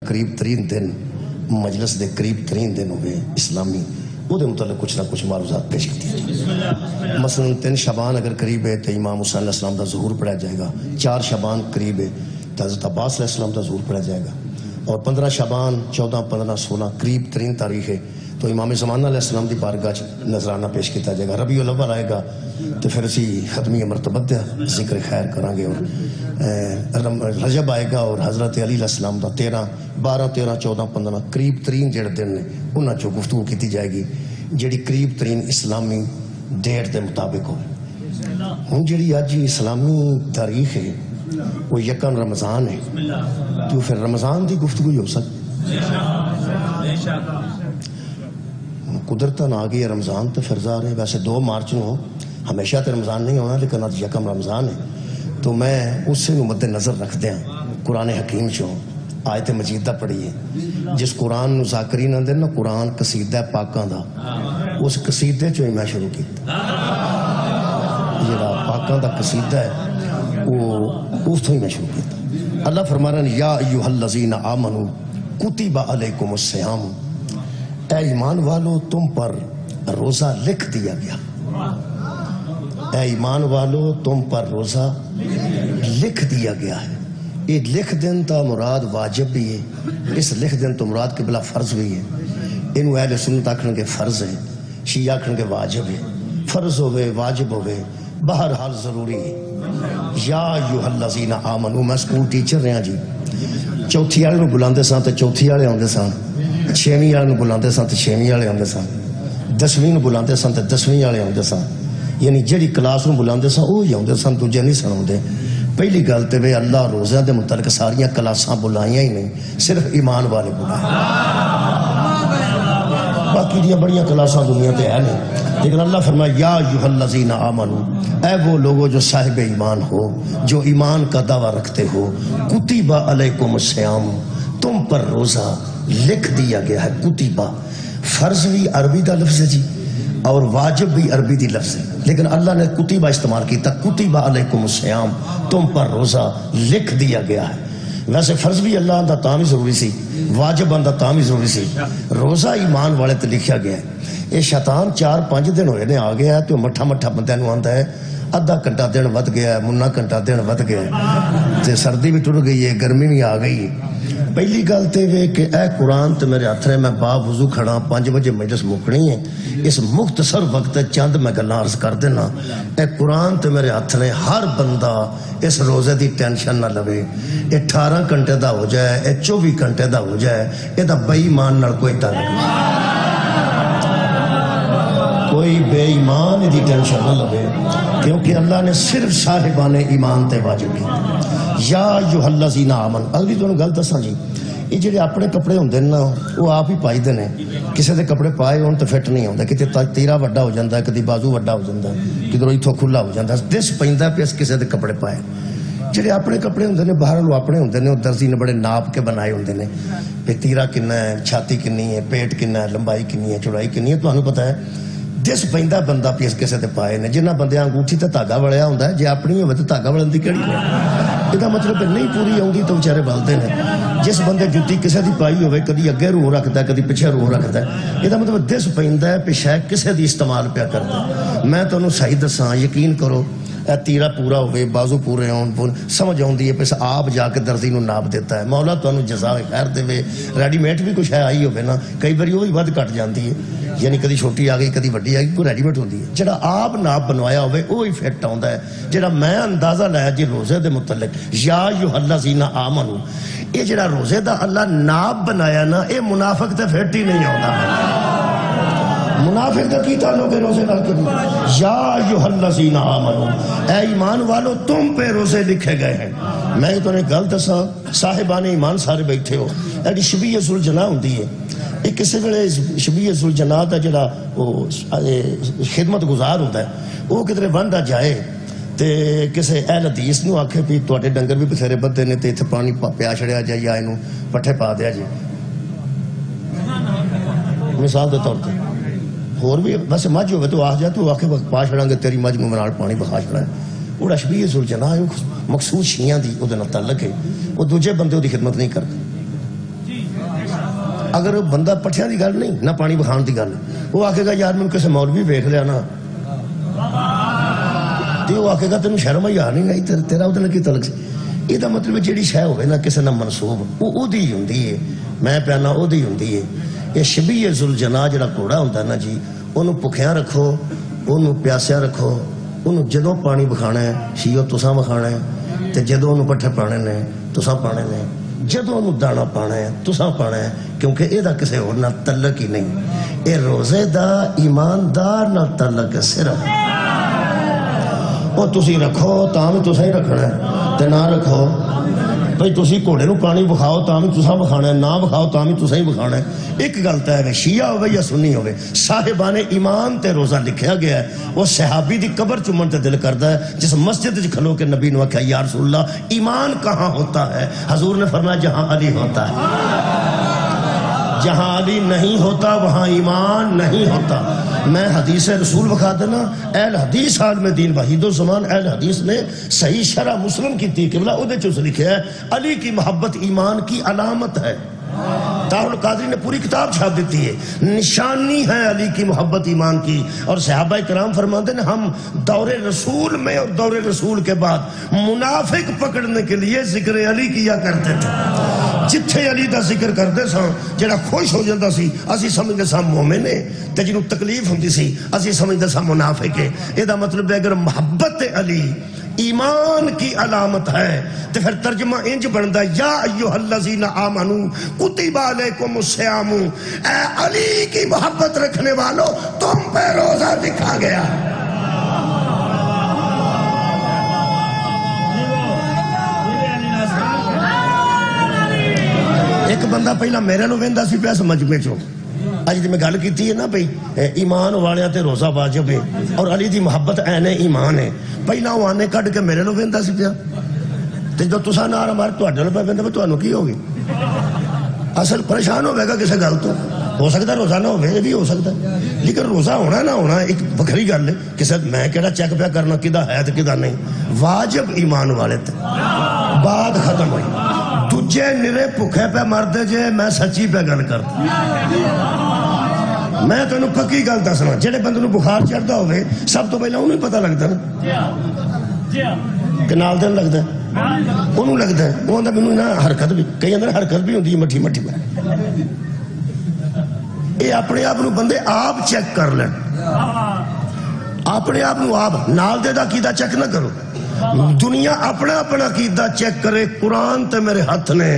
قریب ترین دن مجلس دے قریب ترین دن ہوئے اسلامی وہ دے متعلق کچھ نہ کچھ معروضات پیش کرتی ہیں. مثلا 3 شعبان اگر قریب ہے تو امام حسین علیہ السلام دا ظہور پڑھا جائے گا. 4 شعبان قریب ہے تو حضرت عباس علیہ السلام دا ظہور پڑھا جائے گا. اور 15 شعبان 14 15 16 قریب ترین تاریخ ہے تو امام زمانہ علیہ السلام دی بارگاہ نذرانہ پیش کیا جائے گا. ربیع الاول آئے گا تو پھر اسی ختمی مرتبہ ذکر خیر کریں گے. اور رجب آئے گا اور حضرت علی علیہ السلام دا 13 12 13 14 15 قریب ترین جڑے دن نے انہاں چوں گفتگو کی جائے گی جڑی قریب ترین اسلامی ڈیٹ دے مطابق ہو. ہوں جڑی اج اسلامی تاریخ ہے وہ یکم رمضان ہے تو پھر رمضان دی گفتگو ہی ہو سکتی. قدرتاً آ گئی رمضان تو پھر ظاہر ہے ویسے 2 مارچ نو ہمیشہ تو رمضان نہیں ہونا لیکن آج یکم رمضان ہے تو میں اس سے مد نظر رکھ دیا قرآن حکیم چوں آیت مجیدہ پڑھی ہے جس قرآن نو ذاکرین آندے نا قرآن قصیدہ پاکاں دا اس قصیدے چوں ہی میں شروع کیتا. جڑا پاکاں دا قصیدہ ہے وہ اس تو ہی میں شروع کیتا. اللہ فرما رہا ہے یا ایھا الذین آمنوا کتب علیکم الصیام اے ایمان والو تم پر روزہ لکھ دیا گیا. اے ایمان والو تم پر روزہ لکھ دیا گیا ہے. یہ لکھ دن تا مراد واجب بھی ہے اس لکھ دن تو مراد کے بلا فرض بھی ہے. انہوں اہل سنت آکھن کے فرض ہے شیعہ آکھن کے واجب ہے. فرض ہوئے واجب ہوئے بہرحال ضروری ہے. یا ایھا الذین آمنوا میں سکول ٹیچر رہا جی چوتھی والے نو بلاندے سان تے چوتھی والے آندے سان 6ویں والے نو بلاندے سان تے 6ویں والے آندے سان 10ویں نو بلاندے سان تے 10ویں والے آندے سان یعنی جڑی کلاس نو بلاندے سان وہی آندے سان دوجے نہیں سناوندے. پہلی گل تے وے اللہ روزہ دے متعلق ساریاں کلاساں بلائیاں ہی نہیں صرف ایمان والے بلائے. باقی دیاں بڑیاں کلاساں دنیا تے ہے نہیں لیکن اللہ فرمایا یا ایھا الذین آمنوا اے وہ لوگوں جو صاحب ایمان ہو جو ایمان کا دعویٰ رکھتے ہو کتب علیکم الصیام تم پر روزہ لکھ دیا گیا ہے. کتبہ فرض بھی عربی دا لفظ ہے جی اور واجب بھی عربی دی لفظ ہے لیکن اللہ نے کتبہ استعمال کیتا. کتب علیکم الصیام تم پر روزہ لکھ دیا گیا ہے. ویسے فرض بھی اللہ آندہ تاں بھی ضروری سی واجب آندہ تاں بھی ضروری سی. روزہ ایمان والے تے لکھیا گیا ہے. یہ شیطان 4-5 دن ہوئے نے آ گیا ہے تو مٹھا مٹھا بندے نو آندا ہے آدھا گھنٹہ دن ود گیا ہے منا گھنٹہ دن ود گیا ہے تے سردی بھی ٹر گئی ہے گرمی بھی آ گئی ہے. پہلی گل تے وے کہ اے قرآن تے میرے ہاتھ میں با وضو کھڑا 5 بجے مجلس مکنی ہے اس مختصر وقت چند میں گلاں عرض کر دینا. اے قرآن تے میرے ہاتھ نے ہر بندہ اس روزے دی ٹینشن نہ لوے. 18 گھنٹے دا ہو جائے 24 گھنٹے دا ہو جائے یہ دا بے ایمان نال کوئی تعلق نہیں. کوئی بے ایمان دی ٹینشن نہ لوے کیونکہ اللہ نے صرف صاحبان ایمان تے واجب کی. یا ایھا الذین آمنوا اگلی تانوں گل دساں جی یہ جڑے اپنے کپڑے ہوندے نا وہ آپ ہی پائی دے نے. کسے دے کپڑے پائے ہون تے فٹ نہیں ہوندا کتے تیرا وڈا ہو جاندا ہے کدی بازو وڈا ہو جاندا ہے کدھروں ایتھوں کھلا ہو جاندا ہے. دس پیندا پیا کسے دے کپڑے پائے. جڑے اپنے کپڑے ہوندے نے باہر لو اپنے ہوندے نے درزی نے بڑے ناپ کے بنائے ہوندے نے کہ تیرا کنا ہے چھاتی کنی ہے پیٹ کنا ہے لمبائی کنی ہے چوڑائی کنی ہے. تانوں پتہ ہے دس پیندا بندہ پیس کسے تے پائے نے. جنہ بندے انگوٹھی تے دھاگا وڑیا ہوندا ہے جے اپنی ہوے تے دھاگا وڑن دی کیڑی ہے. یہ مطلب نہیں پوری آؤں تو بچارے بلتے ہیں. جس بندے جُتی کسے دی پائی ہوئے کدی اگے روح رکھتا ہے کدی پیچھے روح رکھتا ہے یہ مطلب دس پیندا ہے پہ شاید کسے دی استعمال پیا کرتا ہے. میں تانوں صحیح دساں یقین کرو اے تیرا پورا ہوئے بازو پورے ہون سمجھ آؤندی ہے پہ آپ جا کے درزی نو ناپ دیتا ہے. مولا تانوں جزا خیر دے. ریڈی میڈ بھی کچھ ہے آئی ہوئے نا کئی باری وہ بھی ود کٹ جاندی ہے یعنی کدی چھوٹی آ گئی کدی وڈی آ گئی کوئی ریڈی میڈ ہوندی ہے. جڑا آپ ناپ بنوایا ہوئے وہی فٹ آوندا ہے. جڑا میں اندازہ لایا جی روزے دے متعلق یا ایھا الذین آمنوا یہ جڑا روزے دا اللہ ناپ بنایا نا یہ منافق تے فٹ ہی نہیں آوندا. منافق دا کی تعلق ہے روزے نال کبھی. یا ایھا الذین آمنوا اے ایمان والو تم پہ روزے لکھے گئے ہیں. میں تو نے گل دساں صاحبان ایمان سارے بیٹھے ہو ایڈی شبیہ ذوالجناح ہوندی ہے. یہ کسی ویلے شبیہ ذوالجناح دا جڑا خدمت گزار ہوتا ہے وہ کدھر ونڈا جائے تے کسے اہل حدیث نو آکھے بھی تواڈے ڈنگر بھی بتھیرے بدے نے تے ایتھے پانی پیا چھڑیا جائے یا اینو پٹھے پا دیا جی مثال دے طور تے. اور بھی ویسے مجھ ہوئے تو آخ جائے تو آخے پا چھڑاں گے تیری مجھ منال پانی بخا چھڑا ہے. وہ شبیہ ذوالجناح مخصوص شیعہ دی او دے نال تعلق ہے وہ دوجے بندے دی خدمت نہیں کرتے. اگر بندہ پٹھیاں دی گل نہیں نہ پانی بخان دی گل، وہ آکے گا یار میں کسے مولوی ویکھ لیا نا، تو وہ آکے گا تینوں شرم ہی آ نہیں گئی، تیرا ادھر کی تعلق سے. یہ مطلب جیڑی شے ہوئے نا کسی نہ منسوب وہ دی ہوندی ہے، میں پیانا وہ دی ہوندی ہے. یہ شبیہ ذوالجناح جڑا گھوڑا ہوندا نا جی، انہوں بھکھیاں رکھو، انہوں پیاسیاں رکھو، انہوں جدوں پانی بکھانا ہے شیو تساں بکھانا ہے، تے جدوں انہوں پٹھے پانے نے تساں پانے نے، جدوں انہوں دانا پانا ہے تساں پانا ہے، کیونکہ یہ دا کسے اور نہ تعلق ہی نہیں. یہ روزے دا ایماندار نہ تعلق ہے صرف. وہ تسی رکھو تاں بھی تساں ہی رکھنا ہے، تے نہ رکھو بھئی تسی گھوڑے نو پانی بکھاؤ تاں بھی تساں بکھانا ہے، نہ بکھاؤ تاں بھی تساں ہی بکھانا ہے. ایک گل تے ہے شیعہ ہوئے یا سنی ہوئے، صاحبان ایمان تے روزہ لکھیا گیا ہے. وہ صحابی دی قبر چومن تے دل کردا ہے جس مسجد وچ کھلو کے نبی نے آکھیا یا رسول اللہ ایمان کہاں ہوتا ہے؟ حضور نے فرمایا جہاں علی ہوتا ہے. جہاں علی نہیں ہوتا وہاں ایمان نہیں ہوتا. میں حدیث رسول بکھا دینا، اہل حدیث عالم دین وحید الزمان اہل حدیث نے صحیح شرح مسلم کی تھی قبلہ ادھے چوز لکھا ہے علی کی محبت ایمان کی علامت ہے. طاہر القادری نے پوری کتاب چھاپ دیتی ہے، نشانی ہے علی کی محبت ایمان کی. اور صحابہ کرام فرماتے ہیں ہم دور رسول میں اور دور رسول کے بعد منافق پکڑنے کے لیے ذکر علی کیا کرتے تھے. جتھے علی دا ذکر کرتے ساں جڑا خوش ہو جاتا سی اسی سمجھتے ساں مومن ہے، تے جنوں تکلیف ہوندی سی اسی سمجھتے ساں منافق ہے. یہ دا مطلب ہے اگر محبت علی ایمان کی علامت ہے تو پھر ترجمہ انج بندا یا ایھا الذین آمنو کتب علیکم الصیام، اے علی کی محبت رکھنے والوں تم پہ روزہ لکھا گیا. ایک بندہ پہلا میرے نو ویندا سی پیا مجمع چوں، اج دی میں گل کیتی ہے نا بھئی ایمان والیاں تے روزہ واجب ہے اور علی دی محبت عین ایمان ہے. پہلا وہ آنے کڈ کے میرے نو ویندا سی پیا تے جو تساں نال مار تواڈے نال پہ ویندا تانوں کی ہوگی؟ اصل پریشان ہوے گا کسے گل تو، ہو سکتا روزہ نہ ہوے، یہ بھی ہو سکتا ہے، لیکن روزہ ہونا نہ ہونا ایک وکھری گل ہے. کسے میں کیڑا چیک پیا کرنا کدا ہے تے کدا نہیں. واجب ایمان والے تے بات ختم ہوئی. دجے نرے بھکھے پہ مردے جے میں سچی پہ گل کرتا. میں تینوں پکی گل دسنا، جڑے بندے نوں بخار چڑھدا ہوے سب تو پہلا انہوں پتہ لگتا نا کہ نال دن لگتا ہے، انہوں لگتا ہے. وہ آندا مینوں نا حرکت بھی کئی اندر حرکت بھی ہوندی ہے مٹھی مٹھی میں. یہ اپنے آپ نو بندے آپ چیک کر لین، اپنے آپ نو آپ نال دے دا عقیدہ چیک نہ کرو. دنیا اپنا اپنا عقیدہ چیک کرے. قرآن تے میرے ہاتھ نے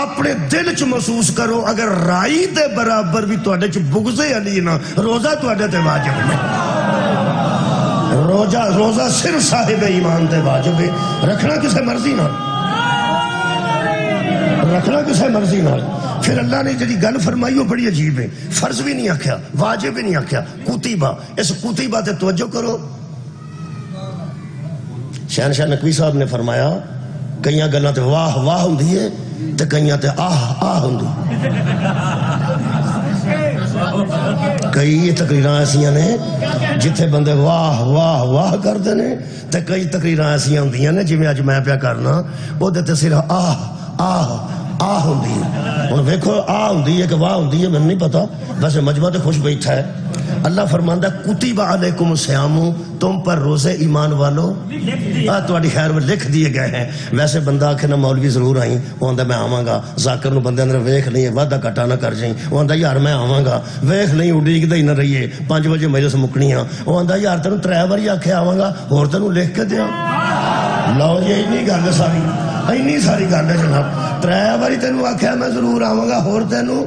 اپنے دل چ محسوس کرو اگر رائی دے برابر بھی تواڈے چ بغض علی نا روزہ تواڈے تے واجب نہیں. روزہ صرف صاحب ایمان تے واجب ہے. رکھنا کسے مرضی نہ، رکھنا کسے مرضی نہ. پھر اللہ نے جڑی گل فرمائی وہ بڑی عجیب ہے. فرض بھی نہیں آکھیا، واجب بھی نہیں آکھیا، کتیبہ. اس کتیبہ تے توجہ کرو. شہنشاہ نقوی صاحب نے فرمایا کئیاں گلاں تے واہ واہ ہوندی ہے تے کئیاں تے آہ آہ ہوندی. کئی تقریراں ایسیاں نے جتھے بندے واہ واہ واہ کرتے ہیں تے کئی تقریراں ایسیاں ہوندیاں نے جویں اج میں پیا کرنا وہ تے صرف آہ آہ آہ ہوندی ہے. ہن ویکھو آہ ہوندی ہے کہ واہ ہوندی ہے مینوں نہیں پتا، ویسے مجمع تے خوش بیٹھا ہے. اللہ فرماندا کتب علیکم الصیام، تم پر روزے ایمان والو تہاڈی خیر میں لکھ دیے گئے ہیں. ویسے بندہ آکھے نا مولوی ضرور آئی، وہ آندا میں آواں گا. ذاکر نو بندے اندر ویکھ نہیں وعدہ کٹا نہ کر جائیں. وہ آندا یار میں آواں گا، ویکھ نہیں اڈیکدا ہی نہ رہیے 5 بجے مجلس مکنی آ. وہ آندا یار تینوں 3 واری آکھے آواں گا ہور تینوں لکھ کے دیاں. لو جی اینی گل ساری، اینی ساری گل ہے جناب. 3 واری تینوں آکھیا میں ضرور آواں گا ہور تینوں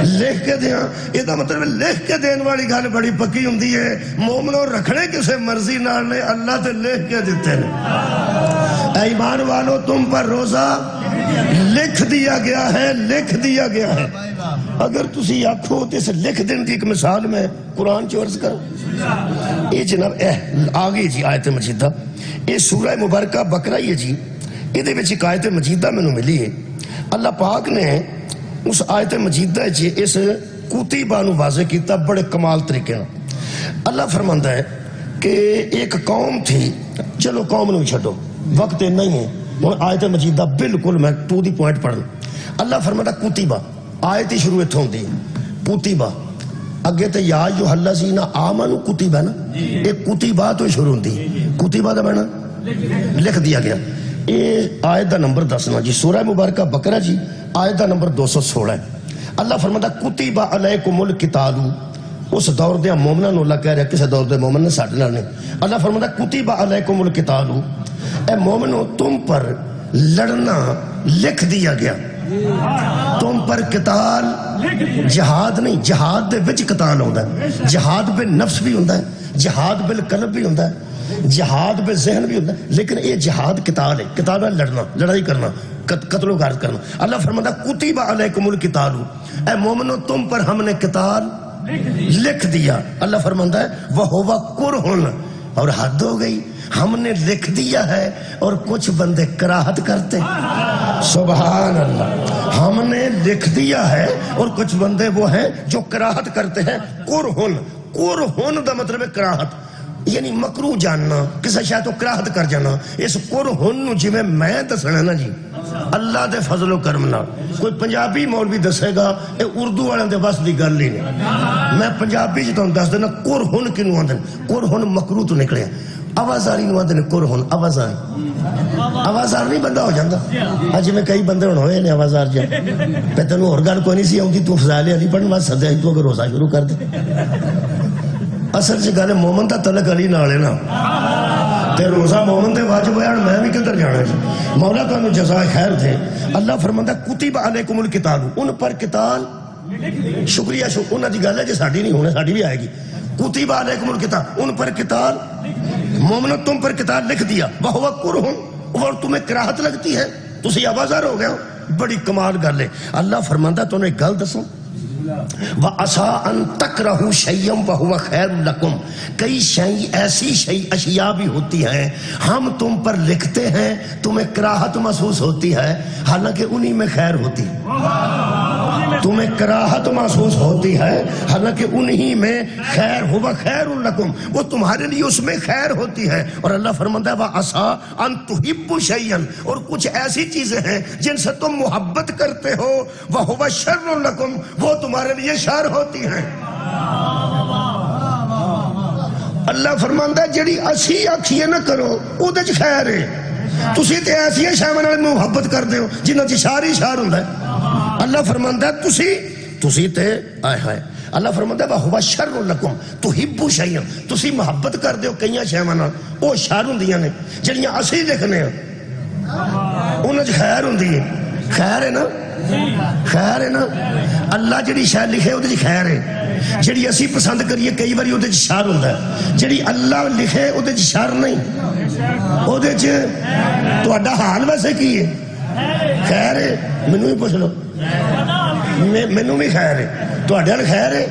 لکھ کے دیاں. یہ مطلب لکھ کے دین والی گل بڑی پکی ہوندی ہے. مومنوں رکھنے کسے مرضی نال نے، اللہ تے لکھ کے دیتے ہیں. اے ایمان والو تم پر روزہ لکھ دیا گیا ہے، لکھ دیا گیا ہے. اگر تسی آکھو تو اس لکھ دین کی ایک مثال میں قرآن چ عرض کرو. یہ جناب آگے جی آیت مجیدہ، یہ سورہ مبارکہ بقرہ ہی ہے جی. یہ ایک آیت مجیدہ میں ملی ہے. اللہ پاک نے اس آیت مجیدہ جی اس کتیبہ نو واضح کیتا بڑے کمال طریقے. اللہ فرماندا ہے کہ ایک قوم تھی، چلو قوم نو چھڈو وقت نہیں ہے. ہن آیت مجیدہ بالکل میں ٹو دی پوائنٹ پڑھنا. اللہ فرماندا کتیبہ آیت ہی شروع اتھوں ہوندی کتبہ اگے تے یا ایھوالذین آمنوا کتبہ نا یہ کتبہ تو شروع ہوندی کتبہ دا معنی لکھ دیا گیا. یہ آیت دا نمبر دسنا جی سورہ مبارکہ بقرہ جی آیت دا نمبر 216 ہے. اللہ فرماتا کتب علیکم القتال اس دور دے مومنہ نو اللہ کہہ رہا کسے دور دے مومن نے ساٹھ لڑنے. اللہ فرماتا کتب علیکم القتال اے مومنو تم پر لڑنا لکھ دیا گیا. تم پر قتال جہاد نہیں جہاد دے وچ قتال ہوتا ہے جہاد بالنفس بھی ہوتا ہے جہاد بالقلب بھی ہوتا ہے جہاد بالذہن بھی ہوتا ہے لیکن یہ جہاد قتال ہے. قتال ہے لڑنا لڑائی کرنا قتل و غارت کرنا. اللہ فرماتا کتب علیکم القتال اے مومنو تم پر ہم نے قتال لکھ دیا. اللہ فرماتا ہے وَهُوَ كُرْهٌ اور حد ہو گئی ہم نے لکھ دیا ہے اور کچھ بندے کراہت کرتے. سبحان اللہ ہم نے لکھ دیا ہے اور کچھ بندے وہ ہیں جو کراہت کرتے ہیں. کرہن کرہن دا مطلب ہے کراہت یعنی مکروہ جاننا کسی شاید تو کراہت کر جانا. اس کرہن جی میں دسنا نا جی اللہ دے فضل و کرم نال کوئی پنجابی مولوی دسے گا یہ اردو والوں دے بس دی گل ہی نہیں. میں پنجابی جی تمہیں دس دینا کرہن کنوں آندے کرہن مکروہ تو نکلے آوازاری نو آندے کرہن آوازاری آوازار نہیں بندہ ہو جاندہ. اج میں کئی بندے ہوئے نے آوازار جا پہ تینوں اور گل کوئی نہیں سی آؤں تو فضائل علی پڑھنے بعد سدے تو اگر روزہ شروع کر دے. اصل سے گل مومن دا تلق علی نالے نا تے روزہ مومن دے واجب ہے میں بھی کدھر جانا ہے. مولا تو انہوں جزائے خیر تھے. اللہ فرماتا کتب علیکم القتال ان پر قتال شکریہ انہوں دی گل ہے جی ساڑھی نہیں ہونے ساڑھی بھی آئے گی. کتب علیکم القتال ان پر قتال مومنوں تم پر قتال لکھ دیا. وَهُوَ كُرْهٌ اور تمہیں کراہت لگتی ہے تسی آوازار ہو گئے ہو. بڑی کمال گل ہے. اللہ فرماتا تو انہیں گل دسوں وَعَسَىٰ أَن تَكْرَهُ شَيْئًا وَهُوَ خَيْرٌ لَكُمْ کئی ایسی اشیاء بھی ہوتی ہیں ہم تم پر لکھتے ہیں تمہیں کراہت محسوس ہوتی ہے حالانکہ انہی میں خیر ہوتی تمہیں کراہت محسوس ہوتی ہے حالانکہ انہی میں خیر ہوا خیر لکم وہ تمہارے لیے اس میں خیر ہوتی ہے. اور اللہ فرماتا ہے وَعَسَىٰ أَن تُحِبُّوا شَيْئًا اور کچھ ایسی چیزیں ہیں جن سے تم محبت کرتے ہو وَهُوَ شَرٌ لَكُمْ وہ تمہارے لیے شر ہوتی ہیں. اللہ فرماتا ہے جڑی اسی آکھیے نہ کرو او دے چ خیر ہے تسی تے ایسی شامل نال محبت کردے ہو جنہ چ شر ہی شر ہوندا ہے. اللہ فرماتا ہے تسی تے آئے ہائے اللہ فرماتا ہے وَهُوَ شَرٌ لَكُمْ تُحِبُّوا شَيْئًا تسی محبت کردے ہو کئیاں شامل نال او شر ہوندیاں نے جڑیاں اسی لکھنے ہیں انہاں چ خیر ہوندی ہے. خیر ہے نا خیر ہے نا اللہ جڑی شاید لکھے وہ دے خیر ہے جڑی اسی پسند کریے کئی باری وہ دے شر ہوتا ہے جڑی اللہ لکھے وہ دے شر نہیں وہ دے تہاڈا حال ویسے کی ہے خیر ہے مینوں بھی پوچھ لو مینوں بھی خیر ہے تہاڈے ال خیر ہے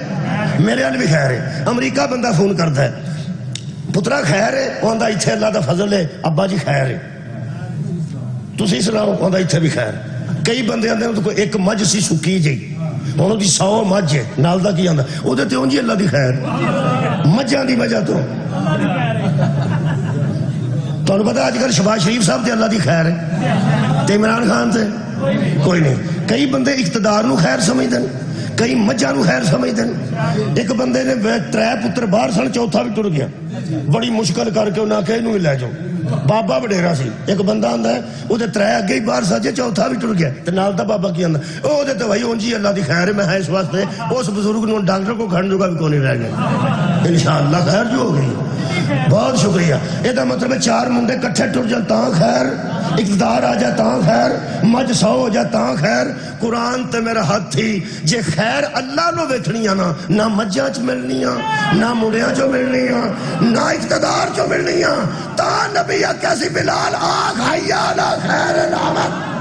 میرے ال بھی خیر ہے. امریکہ بندہ فون کرتا ہے پترا خیر ہے وہ آندا ایتھے اللہ دا فضل ہے ابا جی خیر ہے تسی سناؤ آندا ایتھے بھی خیر. کئی بندے آندے ہیں کوئی ایک مجھ سی سکی جی انہوں دی 100 مجھ ہے نال دا کی آندا او دے تے اونجی اللہ دی خیر مجھاں دی وجہ تو تانوں پتہ آج کل شہباز شریف صاحب تے اللہ دی خیر ہے تے عمران خان تے کوئی نہیں. کئی بندے اقتدار نو خیر سمجھدے ہیں کئی مجھاں نو خیر سمجھدے ہیں. ایک بندے نے 3 پتر باہر سن چوتھا بھی ٹر گیا بڑی مشکل کر کے انہاں کہ اینوں ہی لے جاؤ بابا وڈیرا سی. ایک بندہ آندا ہے او دے 3 اگے ہی باہر سجے چوتھا بھی ٹر گیا تے نال دا بابا کی آندا او دے تے بھائی اونجی اللہ دی خیر ہے میں ہے اس واسطے اس بزرگ نو ڈاکٹر کو کھڑن جوگا بھی کوئی نہیں رہ گیا انشاءاللہ خیر جو ہو گئی. بہت شکریہ. یہ دا مطلب ہے 4 منڈے کٹھے ٹر جان تاں خیر اقتدار آ جائے تاں خیر مجھ 100 ہو جائے تاں خیر. قرآن تے میرا ہاتھ تھی جے خیر اللہ نو ویکھنیاں نہ مجھاں چ ملنیاں نہ مڑیاں چ ملنیاں نہ اقتدار چ ملنیاں تا نبی کیسی بلال آگ حیا علی خیر العمل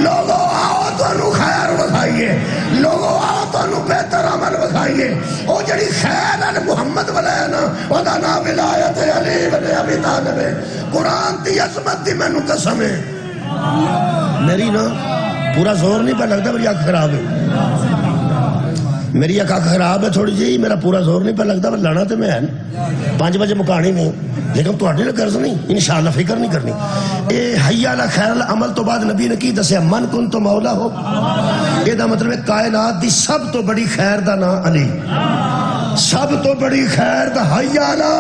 لوگو آؤ تو انو خیر بکھائیے لوگو آؤ تو انو بہتر عمل بکھائیے. او جڑی خیر علی محمد ولیہ نا ودا نا ولایت علی ولی ابی طالب قرآن تی عظمت دی میں نو قسم ہے میری نا پورا زور نہیں پہ لگتا میری آنکھ خراب ہے میری آنکھ خراب ہے تھوڑی جی میرا پورا زور نہیں پہ لگتا پر لانا تو میں ہے 5 بجے مکانی نہیں لیکن تو آٹھے قرض نہیں انشاءاللہ فکر نہیں کرنی. اے حی علی خیر العمل تو بعد نبی نے کی دسیا من کن تو مولا ہو یہ مطلب ہے کائنات دی سب تو بڑی خیر دا نام علی، سب تو بڑی خیر دا حی علی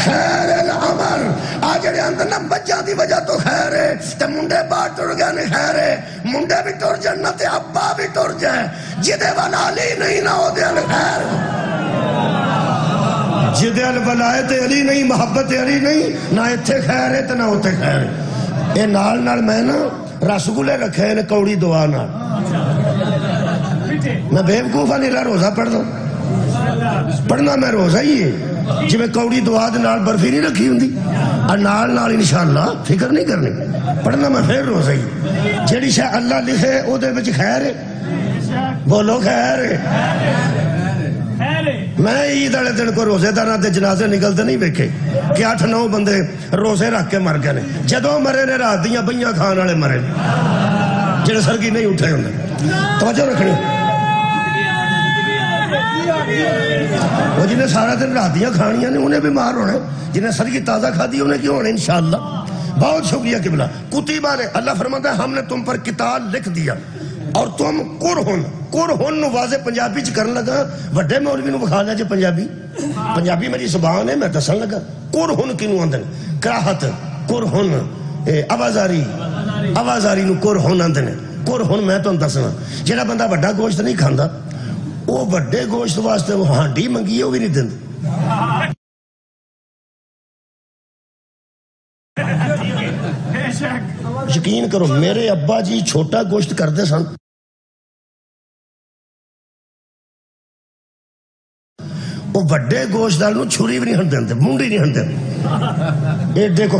خیر العمر۔ آ جڑے اندر نہ بچہ دی وجہ تو خیر ہے تے منڈے باہر ٹر گئے نے خیر ہے، منڈے بھی ٹر جائے نہ تے ابا بھی ٹر جائے، جدے والا علی نہیں نہ ہو دے خیر، جدے ولایت علی نہیں محبت علی نہیں، نہ اتھے خیر ہے تے نہ ہوتے خیر ہے۔ اے نال میں نا رسگلے رکھے نے کوڑی دعا نال، میں بیوقوفا نہیں رہا روزہ پڑھ دوں، پڑھنا میں روزہ ہی ہے جی میں کوڑی دعا دے نال برفی نہیں رکھی ہوندی اور نال انشاءاللہ فکر نہیں کرنی، پڑھنا میں پھر روزہ ہی جیڑی شاہ اللہ لکھے او دے وچ خیر ہے، بولو خیر ہے۔ میں عید والے دن کو روزے داراں دے جنازے نکلتے نہیں ویکھے کہ 8-9 بندے روزے رکھ کے مر گئے نے، جدوں مرے نے رات دیاں بئیاں کھان والے مرے جڑے سرگی نہیں اٹھے ہوندے، توجہ رکھنی۔ وہ جنہیں سارا دن راتیاں کھانیاں نے انہیں بیمار ہونے، جنہیں سرگی تازہ کھا دی انہیں کیوں ہونے انشاءاللہ۔ بہت شکریہ قبلہ۔ کتیبہ نے اللہ فرماتا ہے ہم نے تم پر قتال لکھ دیا اور تم قرہن نو واضح پنجابی چ کرن لگا، وڈے مولوی نو بخا لیا جی پنجابی میری زبان ہے میں دسن لگا۔ قرہن کنو آندن؟ کراہت، قرہن آوازاری نو قرہن آندن۔ قرہن میں تو دسنا جڑا بندہ وڈا گوشت نہیں کھاندا وہ وڈے گوشت واسطے وہ ہانڈی منگی ہے وہ بھی نہیں دیں۔ یقین کرو میرے ابا جی چھوٹا گوشت کرتے سن، وہ وڈے گوشت دار چھری بھی نہیں ہن دیں، منڈی نہیں ہن دیں۔ یہ دیکھو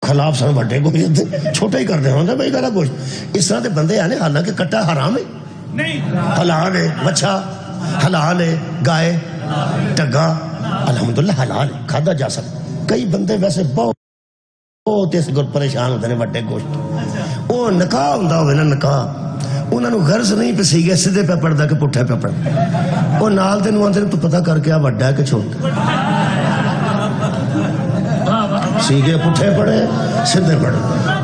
خلاف سن وڈے گوشت چھوٹا ہی کرتے ہوں بھائی گالا گوشت۔ اس طرح دے بندے آنے حالانکہ کٹا حرام ہے، حلال ہے، مچھا حلال ہے، گائے ٹگا الحمدللہ حلال ہے، کھادا جا سکتا۔ کئی بندے ویسے بہت اس گل پریشان ہوتے ہیں وڈے گوشت۔ وہ نکاح ہوتا ہوئے نا نکاح انہوں نے غرض نہیں پسی گیا سدھے پہ پڑھتا کہ پٹھے پہ پڑھتا، وہ نال دے نو آندے تو پتہ کر کے آ وڈا ہے کہ چھوٹا، سیگے پٹھے پڑے سدھے پڑے۔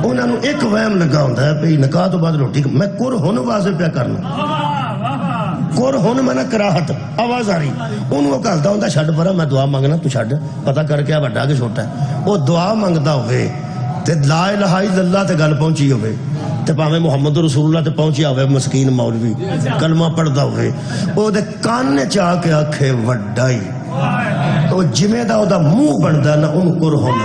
انہوں نے ایک وہم لگا ہوتا ہے بھئی نکاح تو بعد روٹی میں قرہن واضح پہ کرنا، قرہن میں نہ کراہت آوازاری انہوں کہلتا ہوں چھڑ پرا میں دعا مانگنا تو چھڑ پتہ کر کے وڈا کہ چھوٹا ہے۔ وہ دعا مانگتا ہوئے تے لا الہ الا اللہ تے گل پہنچی ہوئے تے پاویں محمد رسول اللہ تے پہنچیا ہوئے مسکین مولوی کلمہ پڑھتا ہوئے وہ دے کان نے چاہ کے آکھے وڈا ہی تو جمعہ دا دا منہ بندا نہ ان قرہن۔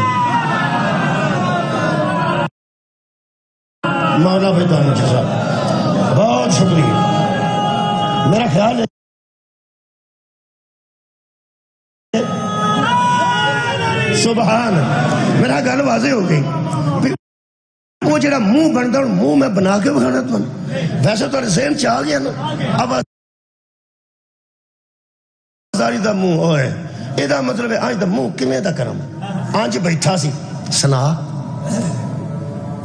مولا بیتا مجھے صاحب بہت شکریہ۔ میرا خیال ہے سبحان میرا گل واضح ہو گئی۔ وہ جڑا منہ بنتا ہوں منہ میں بنا کے بکھانا تو ویسے تو ذہن چاہ گیا نا اب آزاری دا منہ ہوئے یہ دا مطلب ہے آج دا منہ کمیں دا کرم آج بیٹھا سی سنا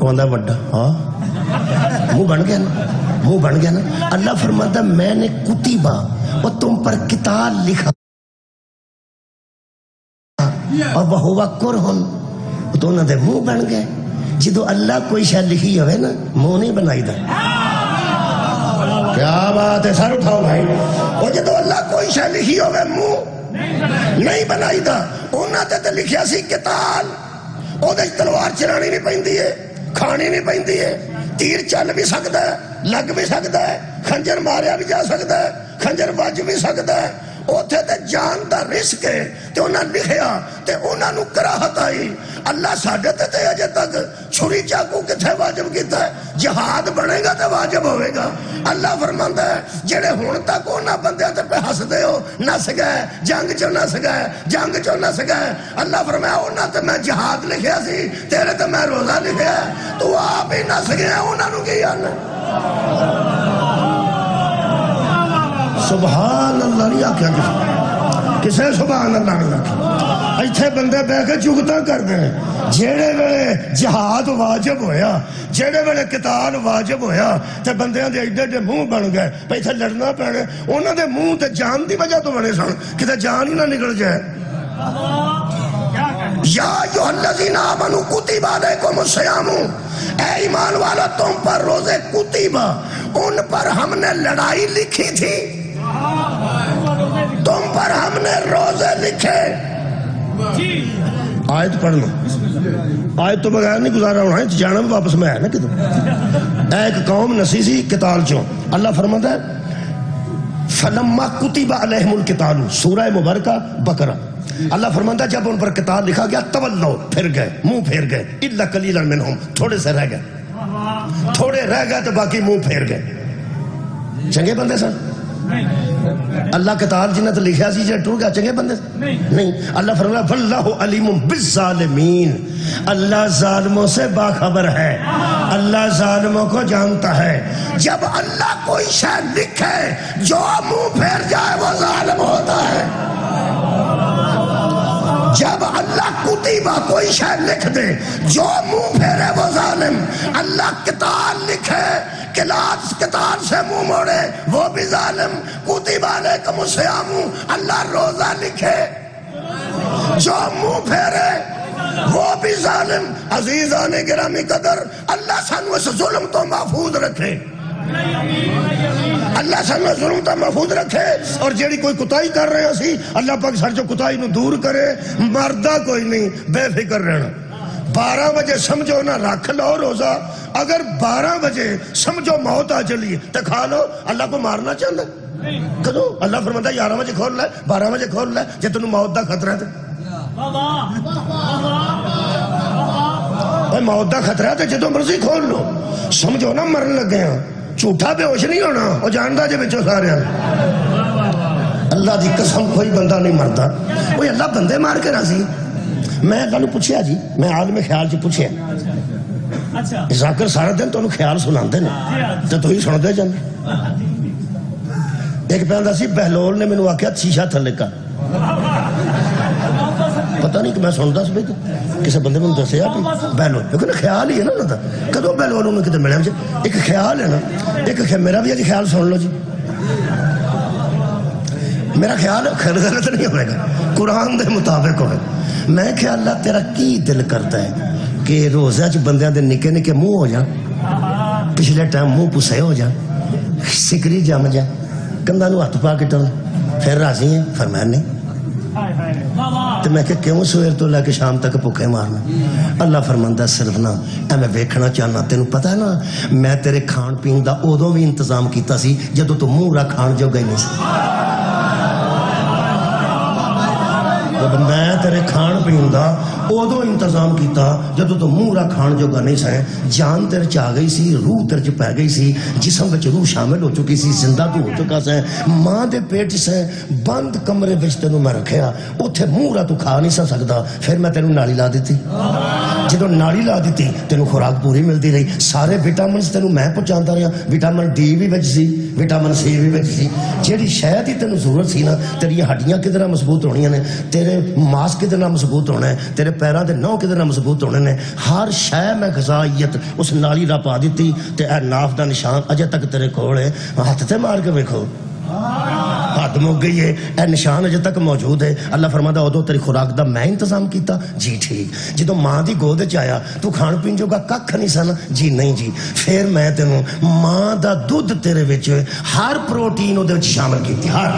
وہ اندھا وڈا ہاں منہ بن گیا نا، منہ بن گیا نا۔ اللہ فرماتا میں نے کتیبہ وہ تم پر قتال لکھا اور وہ ہوا قرہن تو انہوں نے منہ بن گئے۔ جدو اللہ کوئی شاید لکھی ہوئے نا منہ نہیں بنائی دا۔ کیا بات ہے سر اٹھاؤ بھائی، وہ جدو اللہ کوئی شاید لکھی ہوئے منہ نہیں بنائی دا۔ انہوں نے لکھیا سی قتال، وہ تلوار چلانی نہیں پہندی ہے، کھانی نہیں پہندی ہے، تیر چل بھی سکتا ہے، لگ بھی سکتا ہے، خنجر ماریا بھی جا سکتا ہے، خنجر بج بھی سکتا ہے۔ اوتھے تے جان دا رزق ہے تے انہاں لکھیا تے انہاں نو کراہت آئی۔ اللہ ساڈے تے اجے تک چھری چاقو کتھے واجب کیتا ہے؟ جہاد بنے گا تے واجب ہوئے گا۔ اللہ فرماندا ہے جڑے ہن تک انہاں بندیاں تے پہ ہسدے ہو نس گئے، جنگ چ نس گئے، جنگ چ نس گئے۔ اللہ فرمایا انہاں تے میں جہاد لکھیا سی، تیرے تے میں روزہ لکھیا ہے، تو آپ ہی نس گئے انہاں نو کی آنا۔ سبحان اللہ نہیں آکھیا کسے سبحان اللہ نہیں آکھیا۔ ایتھے بندے بہ کے چگتا کرتے ہیں جیڑے ویلے جہاد واجب ہویا، جیڑے ویلے قتال واجب ہویا تے بندیاں دے ایڈے ایڈے منہ بن گئے پہ ایتھے لڑنا پینے۔ انہاں دے منہ تے جان دی وجہ تو بنے سن کتے جان ہی نہ نکل جائے۔ یا ایھا الذین آمنوا کتب علیکم الصیام، اے ایمان والا تم پر روزے کتیبہ ان پر ہم نے لڑائی لکھی تھی، تم پر ہم نے روزے لکھے. آیت پڑھنا، آیت تو بغیر نہیں گزارا ہونا ہے، جانا بھی واپس میں ہے نا کدھر. ایک قوم نسی سی قتال چوں، اللہ فرماتا ہے فلما کتب علیہم القتال، سورہ مبارکہ بقرہ. اللہ فرماتا ہے جب ان پر قتال لکھا گیا تولو، پھر گئے، منہ پھیر گئے، الا قلیلا منہم، تھوڑے سے رہ گئے، تھوڑے رہ گئے تو باقی منہ پھیر گئے. چنگے بندے سن؟ اللہ قتال جنت لکھا سی جے ٹر گیا، چنگے بندے نہیں. اللہ فرمایا واللہ علیم بالظالمین، اللہ ظالموں سے باخبر ہے، اللہ ظالموں کو جانتا ہے. جب اللہ کوئی شے لکھے جو منہ پھیر جائے وہ ظالم ہوتا ہے. جب اللہ کتیبہ کوئی شے لکھ دے جو منہ پھیرے وہ ظالم. اللہ قتال لکھے قتال سے منہ موڑے وہ بھی ظالم. کتب علیکم الصیام، اللہ روزہ لکھے جو منہ پھیرے وہ بھی ظالم. عزیزان گرامی قدر، اللہ سانو اس ظلم تو محفوظ رکھے، اللہ سانو ظلم تو محفوظ رکھے. اور جیڑی کوئی کتائی کر رہے ہیں سی، اللہ پاک سر جو کتائی نو دور کرے. مردہ کوئی نہیں، بے فکر رہنا. 12 بجے سمجھو نہ رکھ لو روزہ، اگر 12 بجے سمجھو موت آ چلی تو کھا لو. اللہ کو مارنا چاہتا ہے کدو؟ اللہ فرماتا ہے 11 بجے کھول لے، 12 بجے کھول لے جے تینوں موت دا خطرہ ہے. موت دا خطرہ ہے تو جدو مرضی کھول لو. سمجھو نا مرن لگے ہیں، جھوٹا بے ہوش نہیں ہونا، وہ جانتا جے بچوں سارے. اللہ دی قسم کوئی بندہ نہیں مرتا. وہ اللہ بندے مار کے راضی. میں اللہ نے پوچھیا جی، میں عالم خیال چ پوچھیا ذاکر سارا دن تو خیال سناندے نے تے تو ہی سنتے جاندے. ایک پہندا سی بہلول نے مینوں آکھیا شیشہ تھلے کر. پتہ نہیں کہ میں سندا سی بھائی کسی بندے نے دسیا کہ بہلول، لیکن خیال ہی ہے نا انہاں دا. کدوں بہلول انہوں کتے ملیا؟ ایک خیال ہے نا، ایک میرا بھی جی خیال سن لو جی. میرا خیال غلط نہیں ہوئے گا، قرآن دے مطابق ہوئے. میں کہ اللہ تیرا کی دل کرتا ہے کہ روزہ چ بندیاں دے نکے نکے منہ ہو جان، پچھلے ٹائم منہ پسے ہو جان، سکری جم جائے، کندھا نو ہاتھ پا کے ٹن، پھر راضی ہیں؟ فرمایا نہیں. تو میں کہ کیوں سویر تو لے کے شام تک بھوکے مارنا؟ اللہ فرماندا صرف نا اے میں ویکھنا چاہنا، تینوں پتہ ہے نا میں تیرے کھان پین دا ادوں بھی انتظام کیتا سی جدوں تو منہ را کھان جو گئی نہیں سی. میں تیرے کھان پین دا ادو انتظام کیتا جدو تو منہ را کھان جو گا نہیں سائیں. جان تیرے چ آ گئی سی، روح تیرے چ پی گئی سی، جسم وچ روح شامل ہو چکی سی، زندہ تو ہو چکا سیں. ماں دے پیٹ سیں بند کمرے وچ تینوں میں رکھیا، اوتھے منہ را تو کھا نہیں سکدا. پھر میں تینوں نالی لا دیتی. جدو نالی لا دیتی تینوں خوراک پوری ملتی رہی. سارے وٹامنس تینوں میں پہنچاتا رہا. وٹامن ڈی بھی وچ سی، وٹامن سی بھی وچ سی. جیڑی شاید ہی تینوں ضرورت سی نا، تیری ہڈیاں کدھر مضبوط ہونیاں نے، تیرے ماس کدھر مضبوط ہونا ہے، تیرے پیروں دے نو کدھر مضبوط ہونے نے. ہر شے میں غذائیت اس نالی دا پا دیتی. تے اے ناف دا نشان اجے تک تیرے کول ہے، ہاتھ تے مار کے ویکھو، ہاتھ مک گئی ہے، اے نشان اجے تک موجود ہے. اللہ فرماتا ادو تیری خوراک دا میں انتظام کیتا. جی ٹھیک. جدو ماں دی گود چ آیا تو کھان پین جو گا ککھ نہیں سن. جی نہیں جی. پھر میں تینوں ماں دا دودھ تیرے وچ ہر پروٹین او دے وچ شامل کیتی. ہر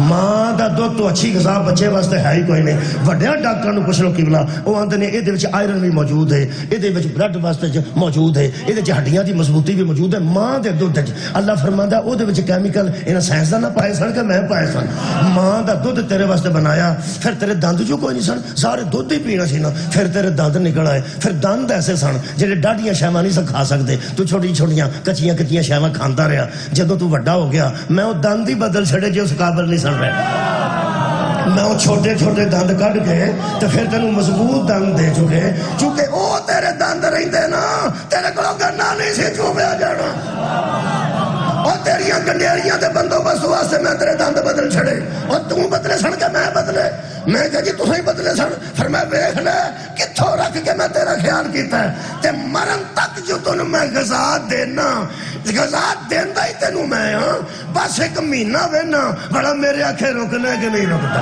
ماں دا دودھ تو اچھی غذا بچے واسطے ہے ہی کوئی نہیں. وڈیا ڈاکٹراں نو پوچھ لو قبلہ، او آندے نے اے دے وچ آئرن بھی موجود ہے، اے دے وچ بلڈ واسطے موجود ہے، اے دے وچ ہڈیاں دی مضبوطی بھی موجود ہے. ماں دے دودھ وچ اللہ فرماندا او دے وچ کیمیکل انہاں سائنسدان نہ پائے سن کہ میں پائے سن. ماں دا دودھ تیرے واسطے بنایا. پھر تیرے دند جو کوئی نہیں سن، سارے دودھ ہی پینا سی نا. پھر تیرے دند نکل آئے. پھر دند ایسے سن جڑے ڈاڈیاں شیواں نہیں سن کھا سکتے. تو چھوٹی چھوٹیاں کچیاں کچیاں شیواں کھاندا رہا. جدوں تو وڈا ہو گیا میں وہ دند ہی بدل چھڑے جو اس قابل نہیں سن رہے. میں وہ چھوٹے چھوٹے دند کٹ کے تو پھر تینوں مضبوط دند دے چکے. چونکہ او تیرے دند رہندے نا، تیرے کو گنا نہیں سی چوبیا جانا. اور تیریاں گنڈیاریاں دے بندوبست واسطے میں تیرے دند بدل چھڑے. اور تم بدلے سن کے میں بدلے. میں کہا جی تسیں بدلے سن. پھر میں ویکھ لے کتھوں رکھ کے میں تیرا خیال کیتا ہے. تے مرن تک جو تینوں میں غذا دینا، غذا دیندا ہی تینوں میں ہاں. بس ایک مہینہ وینا بڑا میرے آنکھیں رکنا کہ نہیں رکتا.